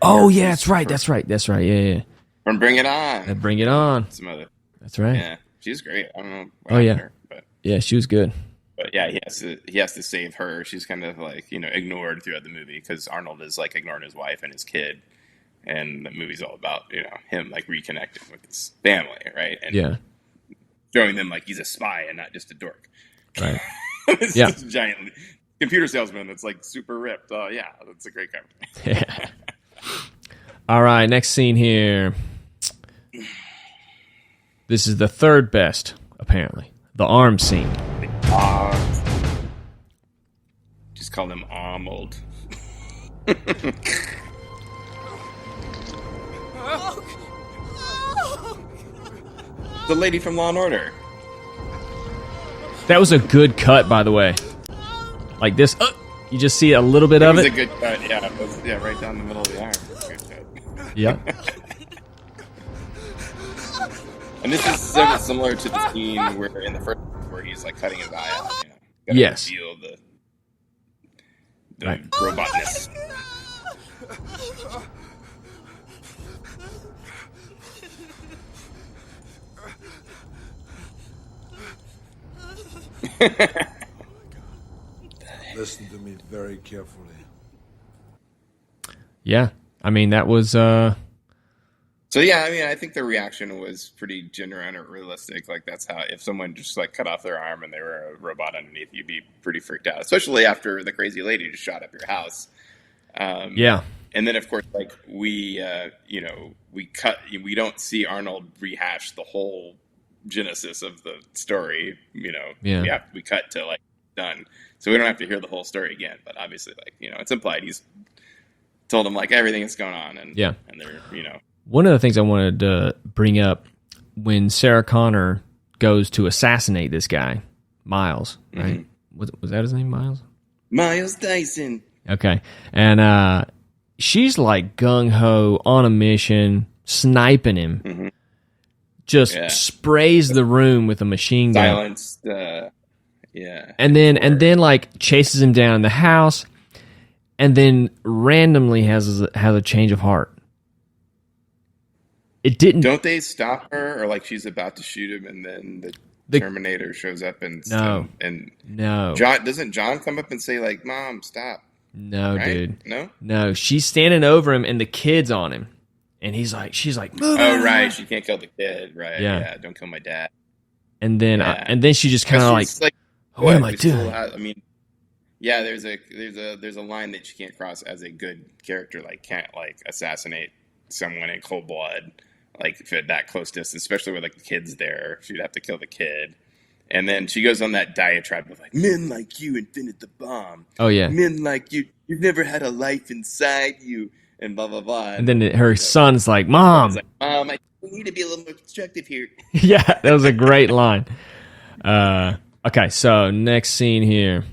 Oh yeah, that's right. Yeah. From Bring It On. Bring It On. Some other. That's right. Yeah, she's great. I don't know. Her, but yeah, she was good. But yeah, he has to save her. She's kind of like, you know, ignored throughout the movie because Arnold is like ignoring his wife and his kid, and the movie's all about, you know, him like reconnecting with his family, right? And showing them like he's a spy and not just a dork, right? It's this giant computer salesman that's like super ripped. Oh yeah, that's a great cover. Yeah. All right, next scene here. This is the third best, apparently. The arm scene. Just call them Arnold. The lady from Law and Order. That was a good cut, by the way. Like this, you just see a little bit of it. It was a good cut, yeah. It was, right down the middle of the arm. Good cut. Yep. And this is similar to the scene where in the first, where he's like cutting his eye out. You know, yes. Feel the robotness. Listen to me very carefully. Yeah. I mean, that was... So, yeah, I mean, I think the reaction was pretty genuine or realistic. Like, that's how, if someone just, like, cut off their arm and they were a robot underneath, you'd be pretty freaked out, especially after the crazy lady just shot up your house. Yeah. And then, of course, like, we don't see Arnold rehash the whole genesis of the story, Yeah. We cut to, like, done. So we don't have to hear the whole story again. But obviously, like, it's implied he's told him, like, everything that's going on. And, yeah. And they're, One of the things I wanted to bring up, when Sarah Connor goes to assassinate this guy, Miles, right? Mm-hmm. Was that his name, Miles? Miles Dyson. Okay. And she's like gung-ho, on a mission, sniping him. Mm-hmm. Just sprays the room with a machine gun. Silenced, yeah. And then like chases him down in the house, and then randomly has a change of heart. It didn't. Don't they stop her, or like she's about to shoot him, and then the Terminator shows up and no. John doesn't John come up and say like, "Mom, stop." No, right? Dude. No. She's standing over him, and the kid's on him, and she's like, "Move oh on." Right, she can't kill the kid, right? Yeah, don't kill my dad. And then she just kind of like, what am I doing? I mean, yeah, there's a line that she can't cross as a good character, like can't like assassinate someone in cold blood. Like, if at that close distance, especially with, like, the kids there, she'd have to kill the kid. And then she goes on that diatribe of, like, men like you invented the bomb. Oh, yeah. Men like you, you've never had a life inside you, and blah, blah, blah. And then her son's like, Mom, I need to be a little more constructive here. Yeah, that was a great line. Okay, so next scene here.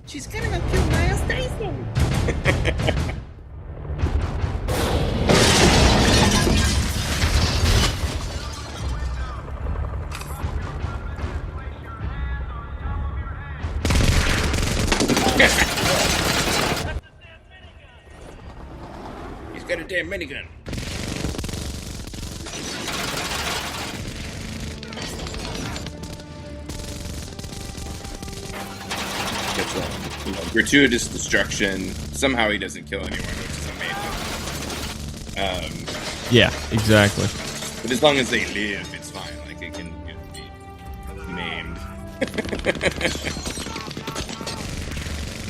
She's gonna go kill Miles Dyson. He's got a damn minigun. Gratuitous destruction. Somehow he doesn't kill anyone, which is amazing. Yeah, exactly. But as long as they live, it's fine. Like, it can be named.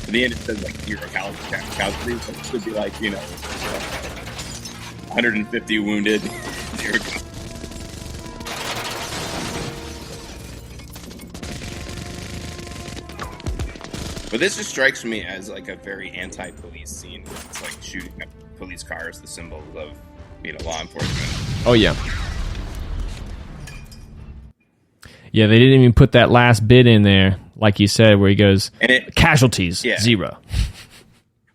At the end, it says, like, hero casualties. So it should be, like, 150 wounded. But this just strikes me as, like, a very anti-police scene. It's like shooting up police cars, the symbol of, law enforcement. Oh, yeah. Yeah, they didn't even put that last bit in there, like you said, where he goes, casualties, 0.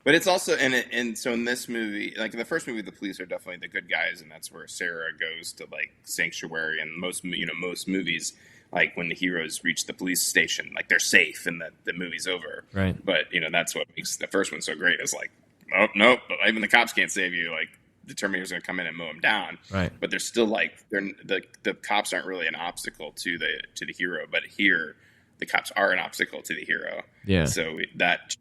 But it's also, and so in this movie, like in the first movie, the police are definitely the good guys, and that's where Sarah goes to, like, sanctuary. And most movies, like, when the heroes reach the police station, like, they're safe and the movie's over. Right. But, that's what makes the first one so great, is like, oh, nope, even the cops can't save you. Like, the Terminator's going to come in and mow them down. Right. But they're still, like, the cops aren't really an obstacle to the hero. But here, the cops are an obstacle to the hero. Yeah. So that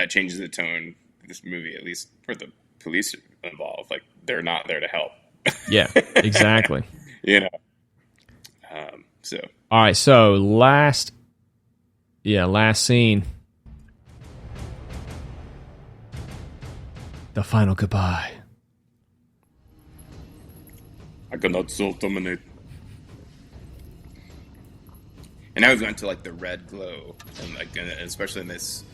changes the tone of this movie, at least for the police involved. Like, they're not there to help. Yeah, exactly. So. All right, so last scene. The final goodbye. I cannot so dominate. And now we've gone to, like, the red glow, and, like, especially in this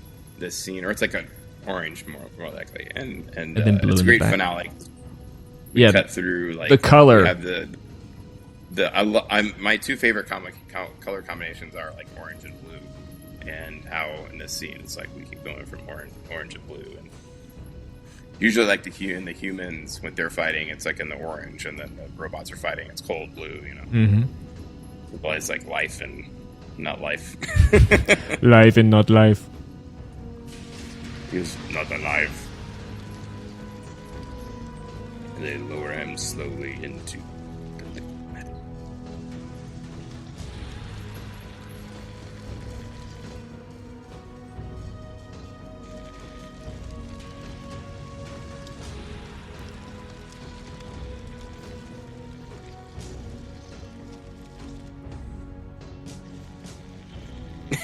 scene, or it's like an orange more likely, and then blue it's a in the great back. finale. Yeah, cut through, like, the color. We have my two favorite color combinations are, like, orange and blue, and how in this scene it's like we keep going from orange and blue, and usually, like, the humans, when they're fighting, it's like in the orange, and then the robots are fighting, it's cold blue. Mm-hmm. Well, it's like life and not life. Life and not life. He's not alive. And they lower him slowly into the liquid metal.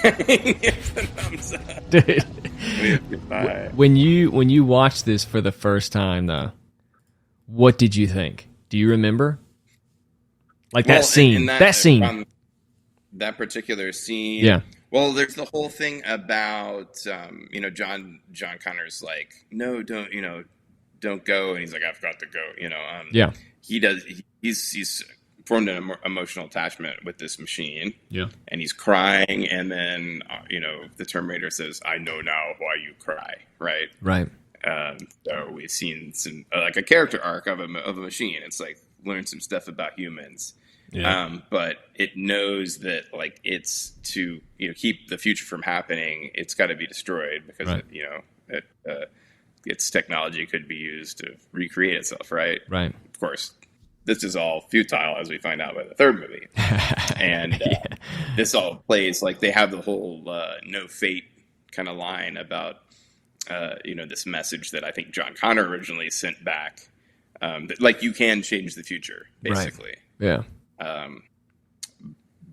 Thumbs up. Dude. Goodbye. When you watched this for the first time, though, what did you think? Do you remember? Like that scene. That scene. That particular scene. Yeah. Well, there's the whole thing about John Connor's like, no, don't go, and he's like, I've got to go. Yeah. He's formed an emotional attachment with this machine. Yeah. And he's crying, and then the Terminator says, "I know now why you cry." Right. Right. So we've seen some like a character arc of a machine. It's like learn some stuff about humans. Yeah. But it knows that like it's to keep the future from happening. It's got to be destroyed because its technology could be used to recreate itself. Right. Right. Of course, this is all futile, as we find out by the third movie. And this all plays like they have the whole no fate kind of line about this message that I think John Connor originally sent back. That, like, you can change the future, basically. Right. Yeah.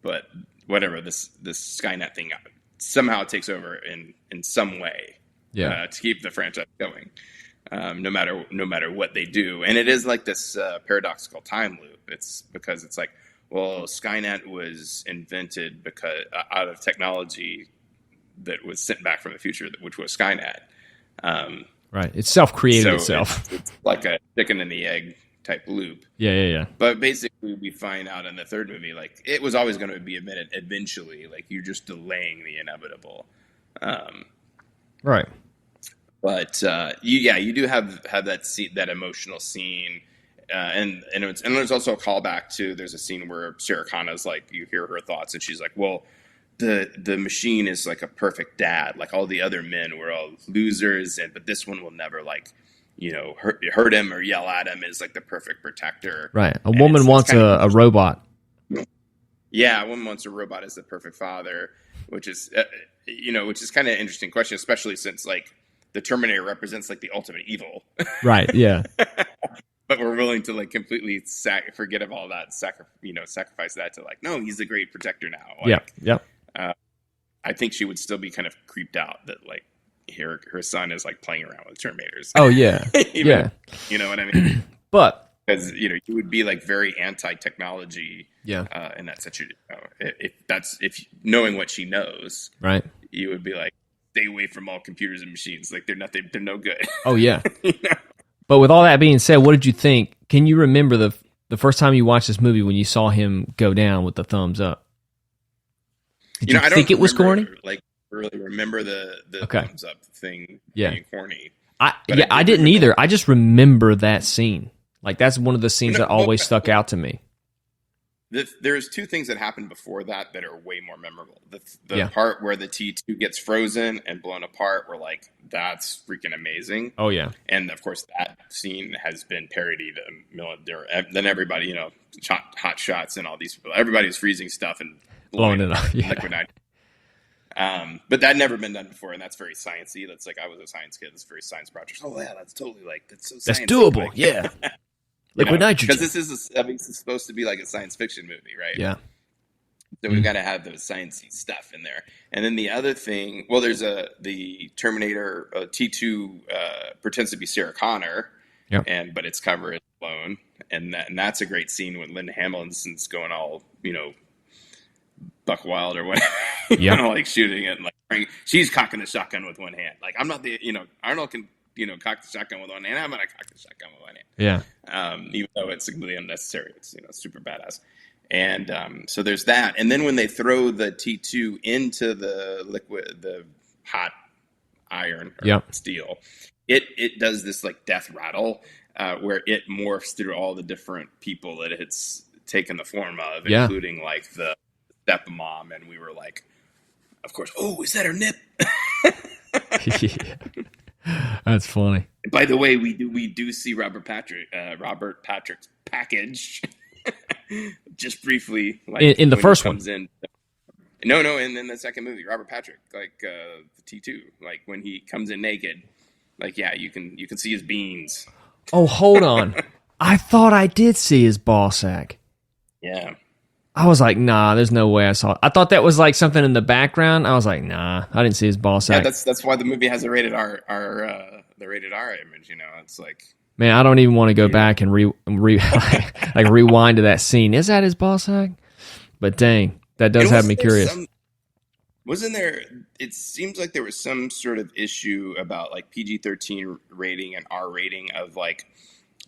But whatever, this Skynet thing somehow takes over in some way. Yeah. To keep the franchise going, no matter what they do. And it is like this paradoxical time loop. It's because it's like, well, Skynet was invented because out of technology that was sent back from the future, which was Skynet. Right. It's self-created itself. It's like a chicken and the egg type loop. Yeah. But basically, we find out in the third movie, like, it was always going to be admitted eventually. Like, you're just delaying the inevitable. Right. But you do have that emotional scene, and there's also a callback to, there's a scene where Sarah Connor's like, you hear her thoughts, and she's like, well, the machine is like a perfect dad. Like, all the other men were all losers, but this one will never like hurt him or yell at him. Is like the perfect protector. Right. A woman wants a robot. Yeah, a woman wants a robot as the perfect father, which is kind of an interesting question, especially since like the Terminator represents like the ultimate evil. Right. Yeah. But we're willing to like completely forget of all that, sacrifice that to like, no, he's the great protector now. Like, yeah. I think she would still be kind of creeped out that like her son is like playing around with Terminators. Oh yeah. Yeah. You know what I mean? But because you would be like very anti-technology. Yeah. And that's such if knowing what she knows, right, you would be like, stay away from all computers and machines. Like, they're no good. Oh yeah. But with all that being said, what did you think? Can you remember the first time you watched this movie when you saw him go down with the thumbs up? Did you I don't think it was corny? Like, really remember the thumbs up thing being corny. I didn't either. I just remember that scene. Like, that's one of the scenes that always stuck out to me. There's two things that happen before that are way more memorable. The part where the T2 gets frozen and blown apart, we're like, that's freaking amazing. Oh, yeah. And, of course, that scene has been parodied. Then everybody, hot shots and all these people. Everybody's freezing stuff and blowing it up. Yeah. Liquid nitrogen. But that had never been done before, and that's very sciencey. That's like, I was a science kid. That's very science project. Oh, yeah, that's totally like, that's so That's doable, yeah. Liquid nitrogen. Because this is supposed to be like a science fiction movie, right? Yeah. So we've got to have the sciencey stuff in there. And then the other thing, well, there's the Terminator T2 pretends to be Sarah Connor, but it's covered as clone, and that's a great scene when Linda Hamilton's going all buck wild or whatever, like shooting it, and like she's cocking the shotgun with one hand. Like, I'm not Arnold can cock the shotgun with one hand. I'm gonna cock the shotgun with one hand. Yeah. Even though it's completely unnecessary, it's super badass. And so there's that. And then when they throw the T2 into the hot iron or steel, it does this like death rattle where it morphs through all the different people that it's taken the form of, including like the stepmom. And we were like, of course, oh, is that her nip? That's funny. By the way, we do see Robert Patrick's package just briefly, like in the first one. No, and then the second movie, Robert Patrick, like the T2, like when he comes in naked, like you can see his beans. Oh, hold on, I thought I did see his ball sack. Yeah. I was like, nah, there's no way I saw it. I thought that was like something in the background. I was like, nah, I didn't see his ball sack. Yeah, that's why the movie has a rated R, the rated R image. It's like, man, I don't even want to go back and like rewind to that scene. Is that his ball sack? But dang, that does have me curious. Wasn't there? It seems like there was some sort of issue about like PG-13 rating and R rating of like,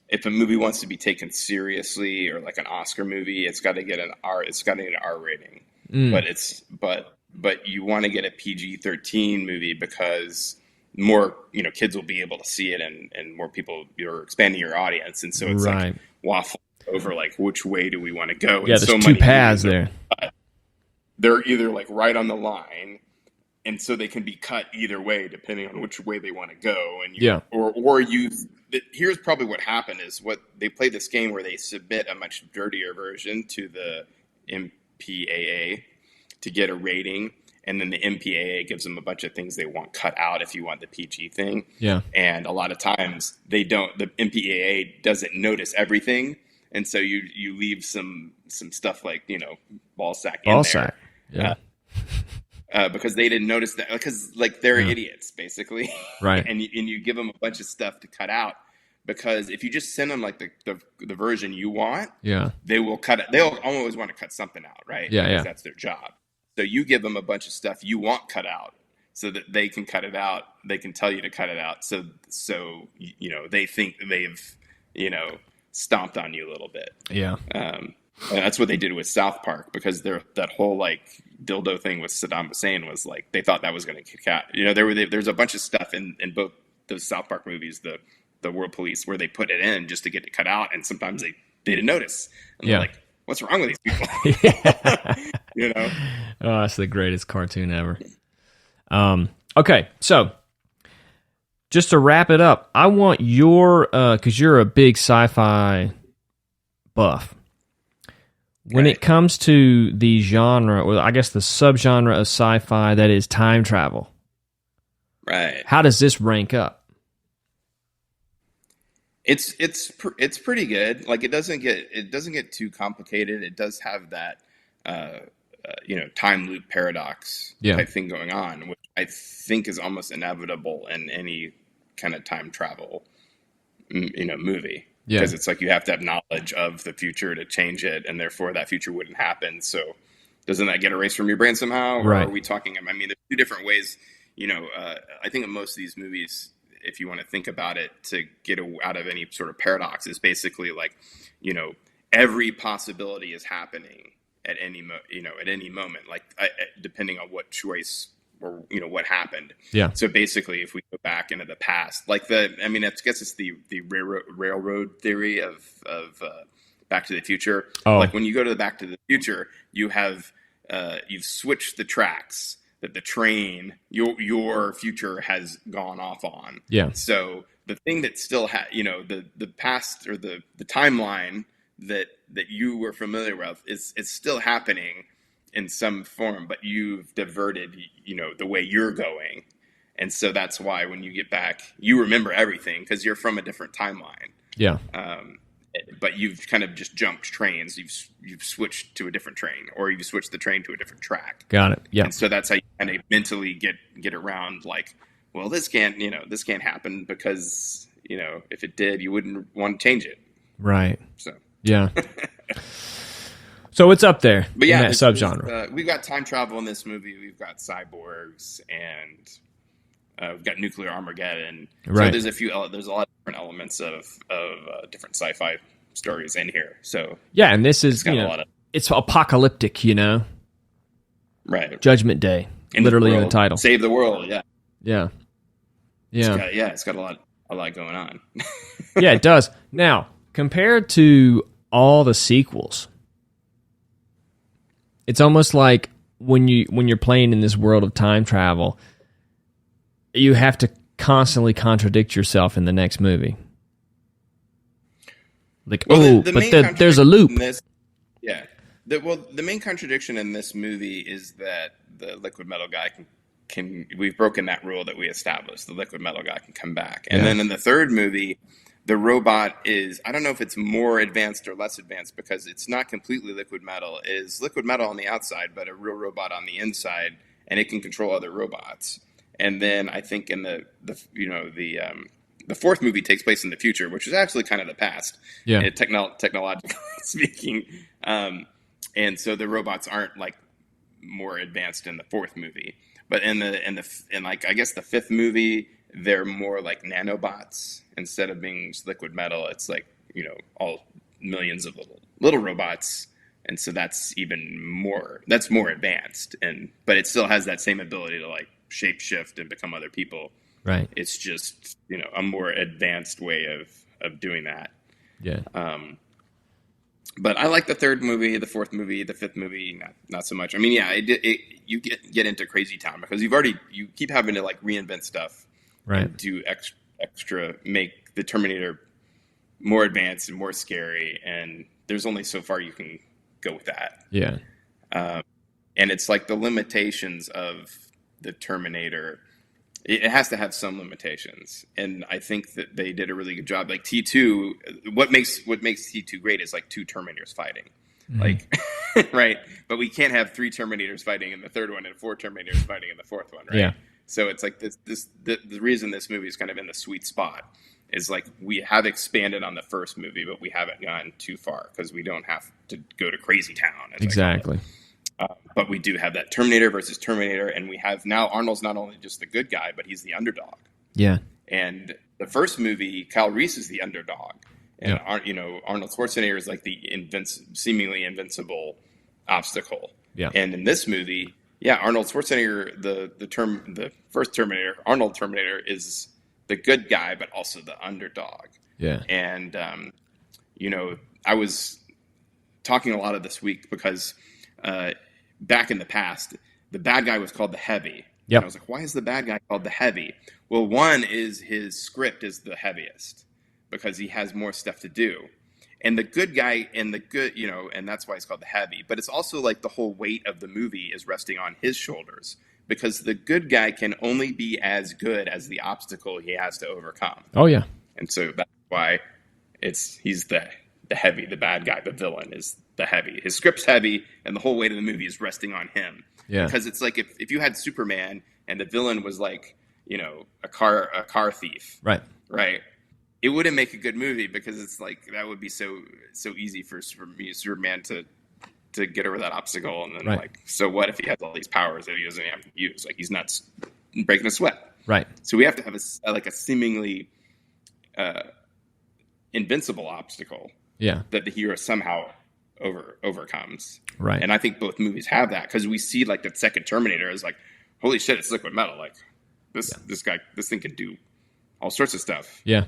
if a movie wants to be taken seriously or like an Oscar movie, it's got to get an R. It's got to get an R rating. But you want to get a PG-13 movie because more kids will be able to see it and more people, you're expanding your audience, and so it's like waffle over like which way do we want to go? Yeah, and there's two paths there. They're either like right on the line, and so they can be cut either way depending on which way they want to go. And or here's probably what happened is what they play this game where they submit a much dirtier version to the MPAA to get a rating, and then the MPAA gives them a bunch of things they want cut out if you want the PG thing. Yeah, and a lot of times they don't. The MPAA doesn't notice everything, and so you leave some stuff like ball sack in there. Yeah. Because they didn't notice that, because like they're idiots basically, right? and you give them a bunch of stuff to cut out, because if you just send them like the version you want, they will cut it. They'll always want to cut something out, right? Because that's their job. So you give them a bunch of stuff you want cut out, so that they can cut it out. They can tell you to cut it out. So they think they've stomped on you a little bit. Yeah. And that's what they did with South Park, because that whole like dildo thing with Saddam Hussein was like, they thought that was going to kick out. There's a bunch of stuff in both those South Park movies, the World Police, where they put it in just to get it cut out, and sometimes they didn't notice. And they're like, what's wrong with these people? Oh, that's the greatest cartoon ever. Okay, so just to wrap it up, I want your because you're a big sci-fi buff. When it comes to the genre, or I guess the subgenre of sci-fi that is time travel, right? How does this rank up? It's pretty good. Like it doesn't get too complicated. It does have that time loop paradox type thing going on, which I think is almost inevitable in any kind of time travel movie. Because it's like you have to have knowledge of the future to change it, and therefore that future wouldn't happen. So doesn't that get erased from your brain somehow? Or are we talking, I mean, there's two different ways, I think in most of these movies, if you want to think about it, to get out of any sort of paradox is basically like, every possibility is happening at any moment, like depending on what choice or what happened. Yeah. So basically, if we go back into the past, like I guess it's the railroad theory of Back to the Future. Oh. Like when you go to the Back to the Future, you have you've switched the tracks that the train your future has gone off on. Yeah. So the thing that still the past or the timeline that you were familiar with is still happening in some form, but you've diverted, the way you're going. And so that's why when you get back, you remember everything because you're from a different timeline. Yeah. But you've kind of just jumped trains. You've switched to a different train, or you've switched the train to a different track. Got it. Yeah. And so that's how you kind of mentally get around like, well, this can't happen because, if it did, you wouldn't want to change it. Right. So, yeah. So it's up there, but in that subgenre. We've got time travel in this movie. We've got cyborgs, and we've got nuclear Armageddon. Right. So there's a lot of different elements of different sci-fi stories in here. So yeah, and this is it's apocalyptic, right? Judgment Day, literally in the title. Save the world. Yeah. Yeah. Yeah. It's got a lot going on. Yeah, it does. Now, compared to all the sequels, it's almost like when you're playing in this world of time travel, you have to constantly contradict yourself in the next movie. Like, there's a loop. The main contradiction in this movie is that the liquid metal guy can we've broken that rule that we established. The liquid metal guy can come back. And then in the third movie, the robot is, I don't know if it's more advanced or less advanced because it's not completely liquid metal. It is liquid metal on the outside, but a real robot on the inside, and it can control other robots. And then I think in the fourth movie takes place in the future, which is actually kind of the past, technologically speaking. And so the robots aren't like more advanced in the fourth movie, but in like I guess the fifth movie, they're more like nanobots instead of being liquid metal. It's like all millions of little robots, and so that's more advanced. But it still has that same ability to like shape shift and become other people. Right. It's just a more advanced way of doing that. Yeah. But I like the third movie, the fourth movie, the fifth movie, not so much. I mean, yeah, you get into Crazy Town because you keep having to like reinvent stuff, right? And do extra, make the Terminator more advanced and more scary, and there's only so far you can go with that. Yeah. And it's like the limitations of the Terminator. It has to have some limitations, and I think that they did a really good job. Like T2, what makes T2 great is like two Terminators fighting, like right. But we can't have three Terminators fighting in the third one and four Terminators fighting in the fourth one, right? Yeah. So it's like the reason this movie is kind of in the sweet spot is like we have expanded on the first movie, but we haven't gone too far because we don't have to go to Crazy Town. Exactly. But we do have that Terminator versus Terminator, and we have now Arnold's not only just the good guy, but he's the underdog. Yeah. And the first movie, Kyle Reese is the underdog, and Arnold Schwarzenegger is like the seemingly invincible obstacle. Yeah. And in this movie, Arnold Schwarzenegger, the first Terminator, Arnold Terminator, is the good guy, but also the underdog. Yeah. And I was talking a lot of this week because. Back in the past, the bad guy was called the Heavy. Yep. And I was like, why is the bad guy called the Heavy? Well, one is his script is the heaviest because he has more stuff to do. And the good guy and and that's why it's called the Heavy. But it's also like the whole weight of the movie is resting on his shoulders because the good guy can only be as good as the obstacle he has to overcome. Oh, yeah. And so that's why he's the Heavy, the bad guy, the villain is the Heavy. His script's heavy, and the whole weight of the movie is resting on him. Yeah. Because it's like if you had Superman and the villain was like, a car thief. Right. Right. It wouldn't make a good movie because it's like that would be so easy for Superman to get over that obstacle, and then like, so what if he has all these powers that he doesn't have to use? Like he's not breaking a sweat. Right. So we have to have a seemingly invincible obstacle. Yeah. That the hero somehow overcomes. Right. And I think both movies have that because we see like the second Terminator is like, holy shit, it's liquid metal. Like this thing can do all sorts of stuff. Yeah.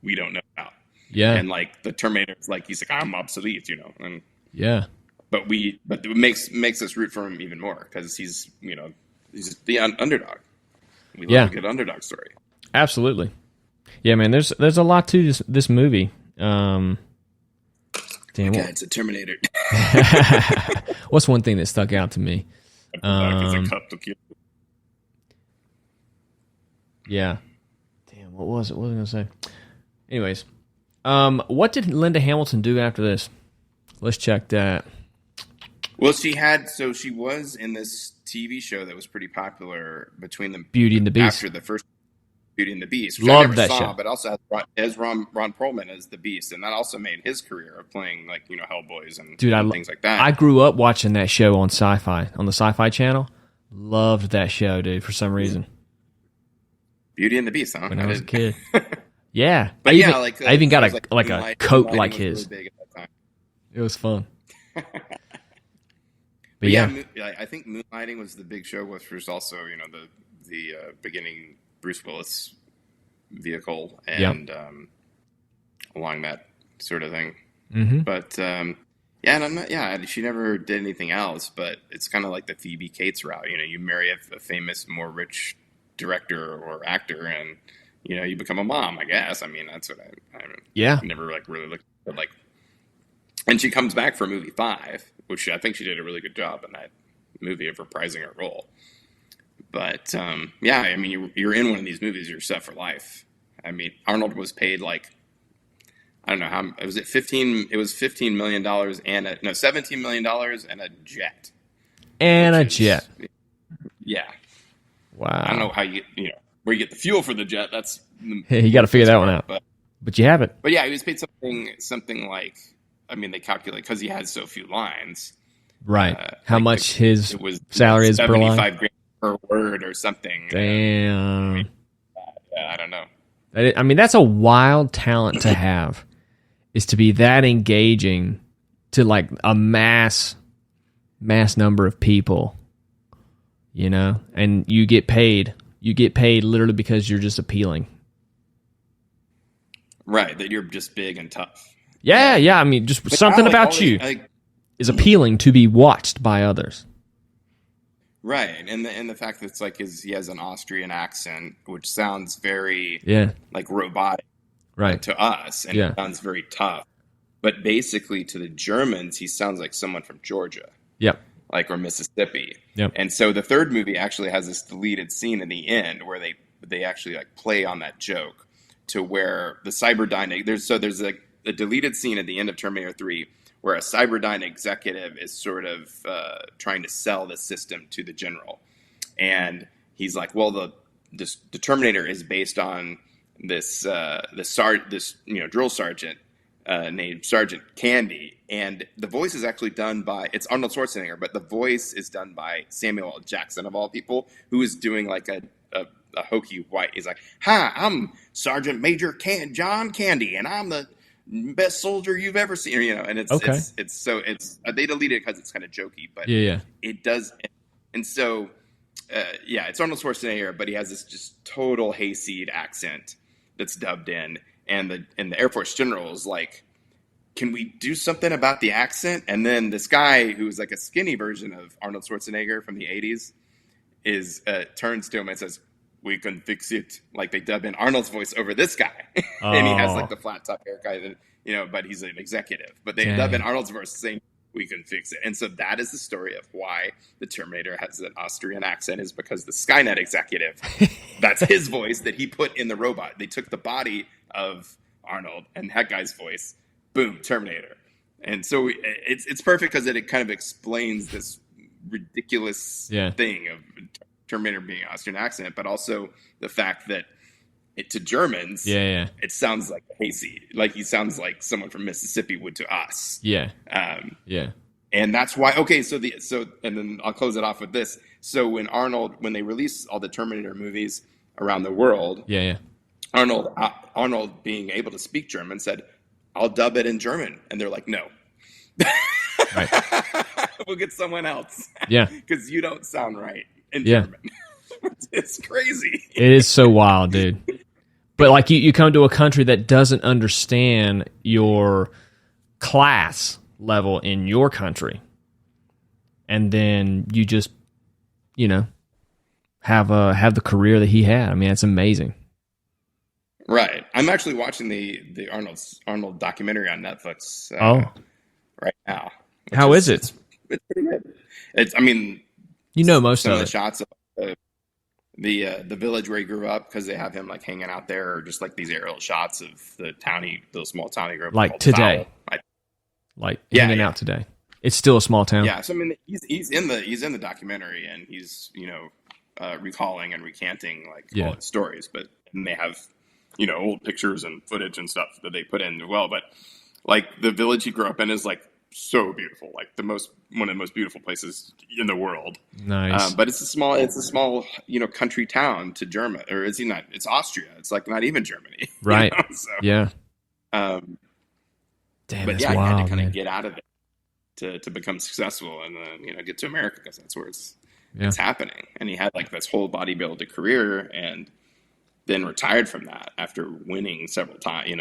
We don't know about. Yeah. And like the Terminator is like, he's like, I'm obsolete, and yeah. But it makes us root for him even more because he's the underdog. We love a good underdog story. Absolutely. Yeah, man. There's a lot to this movie. Damn, it's a Terminator. What's one thing that stuck out to me? Yeah. Damn, what was it? What was I going to say? Anyways, what did Linda Hamilton do after this? Let's check that. Well, she was in this TV show that was pretty popular between the Beauty and the Beast. After the first Beauty and the Beast. Loved that show. But also has Ron Perlman as the Beast, and that also made his career of playing like Hellboys and things like that. I grew up watching that show on Sci-Fi, on the Sci-Fi Channel. Loved that show, dude, for some reason. Beauty and the Beast, huh? When I was a kid. Yeah. But I even got a coat like his. Really big at that time. It was fun. But yeah, I think Moonlighting was the big show, which was also the beginning Bruce Willis vehicle and along that sort of thing. Mm-hmm. But and I'm not. She never did anything else. But it's kind of like the Phoebe Cates route. You marry a famous, more rich director or actor, and you become a mom. I guess. I mean, that's what I never really looked at like. And she comes back for movie 5, which I think she did a really good job in that movie of reprising her role. But, I mean, you're in one of these movies, you're set for life. I mean, Arnold was paid like I don't know how, was it 15? It was $15 million and $17 million and a jet. And a jet. Yeah. Wow. I don't know how where you get the fuel for the jet. That's you got to figure that one out. But you have it. But yeah, he was paid something like, I mean, they calculate because he has so few lines. Right. How much his salary is per line? $75,000 per word or something. Damn. I don't know. I mean, that's a wild talent to have, is to be that engaging to like a mass number of people, you know, and you get paid. You get paid literally because you're just appealing. Right, that you're just big and tough. Yeah. I mean, just something about you is appealing to be watched by others. Right, and the fact that it's like he has an Austrian accent, which sounds very like robotic, right, to us, and it sounds very tough. But basically, to the Germans, he sounds like someone from Georgia, or Mississippi. And so the third movie actually has this deleted scene in the end where they actually like play on that joke to where the Cyberdyne there's like a deleted scene at the end of Terminator 3. Where a Cyberdyne executive is sort of trying to sell the system to the general, and he's like, "Well, the Terminator is based on this drill sergeant named Sergeant Candy, and the voice is actually done by it's Arnold Schwarzenegger, but the voice is done by Samuel L. Jackson of all people, who is doing like a hokey white. He's like, "Hi, I'm Sergeant Major John Candy, and I'm the best soldier you've ever seen," you know, and it's they delete it because it's kind of jokey, but it does, and so it's Arnold Schwarzenegger, but he has this just total hayseed accent that's dubbed in, and the Air Force general is like, "Can we do something about the accent?" And then this guy who's like a skinny version of Arnold Schwarzenegger from the 80s turns to him and says, "We can fix it." Like they dub in Arnold's voice over this guy, and he has like the flat top haircut, but he's an executive. But they dub in Arnold's voice saying, "We can fix it." And so that is the story of why the Terminator has an Austrian accent, is because the Skynet executive, that's his voice that he put in the robot. They took the body of Arnold and that guy's voice, boom, Terminator. And so it's perfect because it kind of explains this ridiculous thing of Terminator being Austrian accent, but also the fact that to Germans, it sounds like hayseed, like he sounds like someone from Mississippi would to us. And that's why. Okay, so and then I'll close it off with this. So when they released all the Terminator movies around the world, Arnold being able to speak German said, "I'll dub it in German," and they're like, "No." Right. We'll get someone else. Because you don't sound right in German. It's crazy. It is so wild, dude. But like you come to a country that doesn't understand your class level in your country, and then you just, have the career that he had. I mean, it's amazing. Right. I'm actually watching the Arnold documentary on Netflix right now. How is it? It's pretty good. It's, I mean, most some of the it. shots of the village where he grew up, because they have him like hanging out there, or just like these aerial shots of the small town he grew up. Like today, hanging out today. It's still a small town. Yeah. So I mean, he's in the documentary, and he's recalling and recanting all his stories, but they have old pictures and footage and stuff that they put in as well. But like the village he grew up in is like so beautiful, like one of the most beautiful places in the world. Nice. But it's a small country town to Germany, or is he not? It's Austria. It's like not even Germany. Right. So, yeah. Damn, but he wild, had to kind of get out of it to become successful, and then get to America, because that's where it's happening. And he had like this whole bodybuilder career, and then retired from that after winning several times.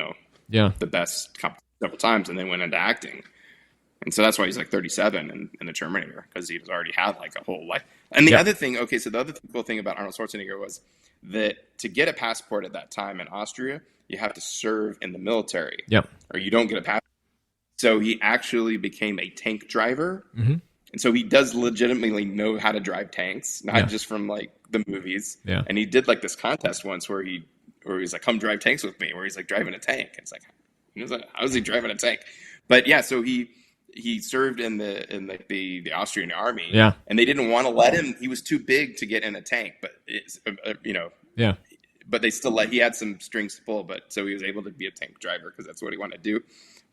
The best several times, and then went into acting. And so that's why he's like 37 in the Terminator, because he's already had like a whole life. And the other thing, so the other cool thing about Arnold Schwarzenegger was that to get a passport at that time in Austria, you have to serve in the military. Or you don't get a passport. So he actually became a tank driver. Mm-hmm. And so he does legitimately know how to drive tanks, not just from like the movies. Yeah. And he did like this contest once where he's like, "Come drive tanks with me," where he's like driving a tank. It's like, He was like, how is he driving a tank? But yeah, so he served in the Austrian army. Yeah. And they didn't want to let him. He was too big to get in a tank, but it's, Yeah. But they still he had some strings to pull, but so he was able to be a tank driver because that's what he wanted to do.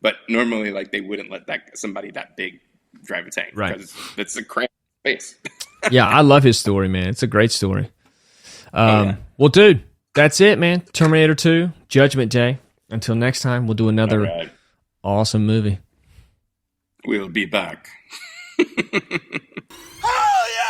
But normally, like, they wouldn't let somebody that big drive a tank, right? Because it's a cramped space. Yeah, I love his story, man. It's a great story. Well, dude, that's it, man. Terminator 2, Judgment Day. Until next time, we'll do another awesome movie. We'll be back. Oh, yeah!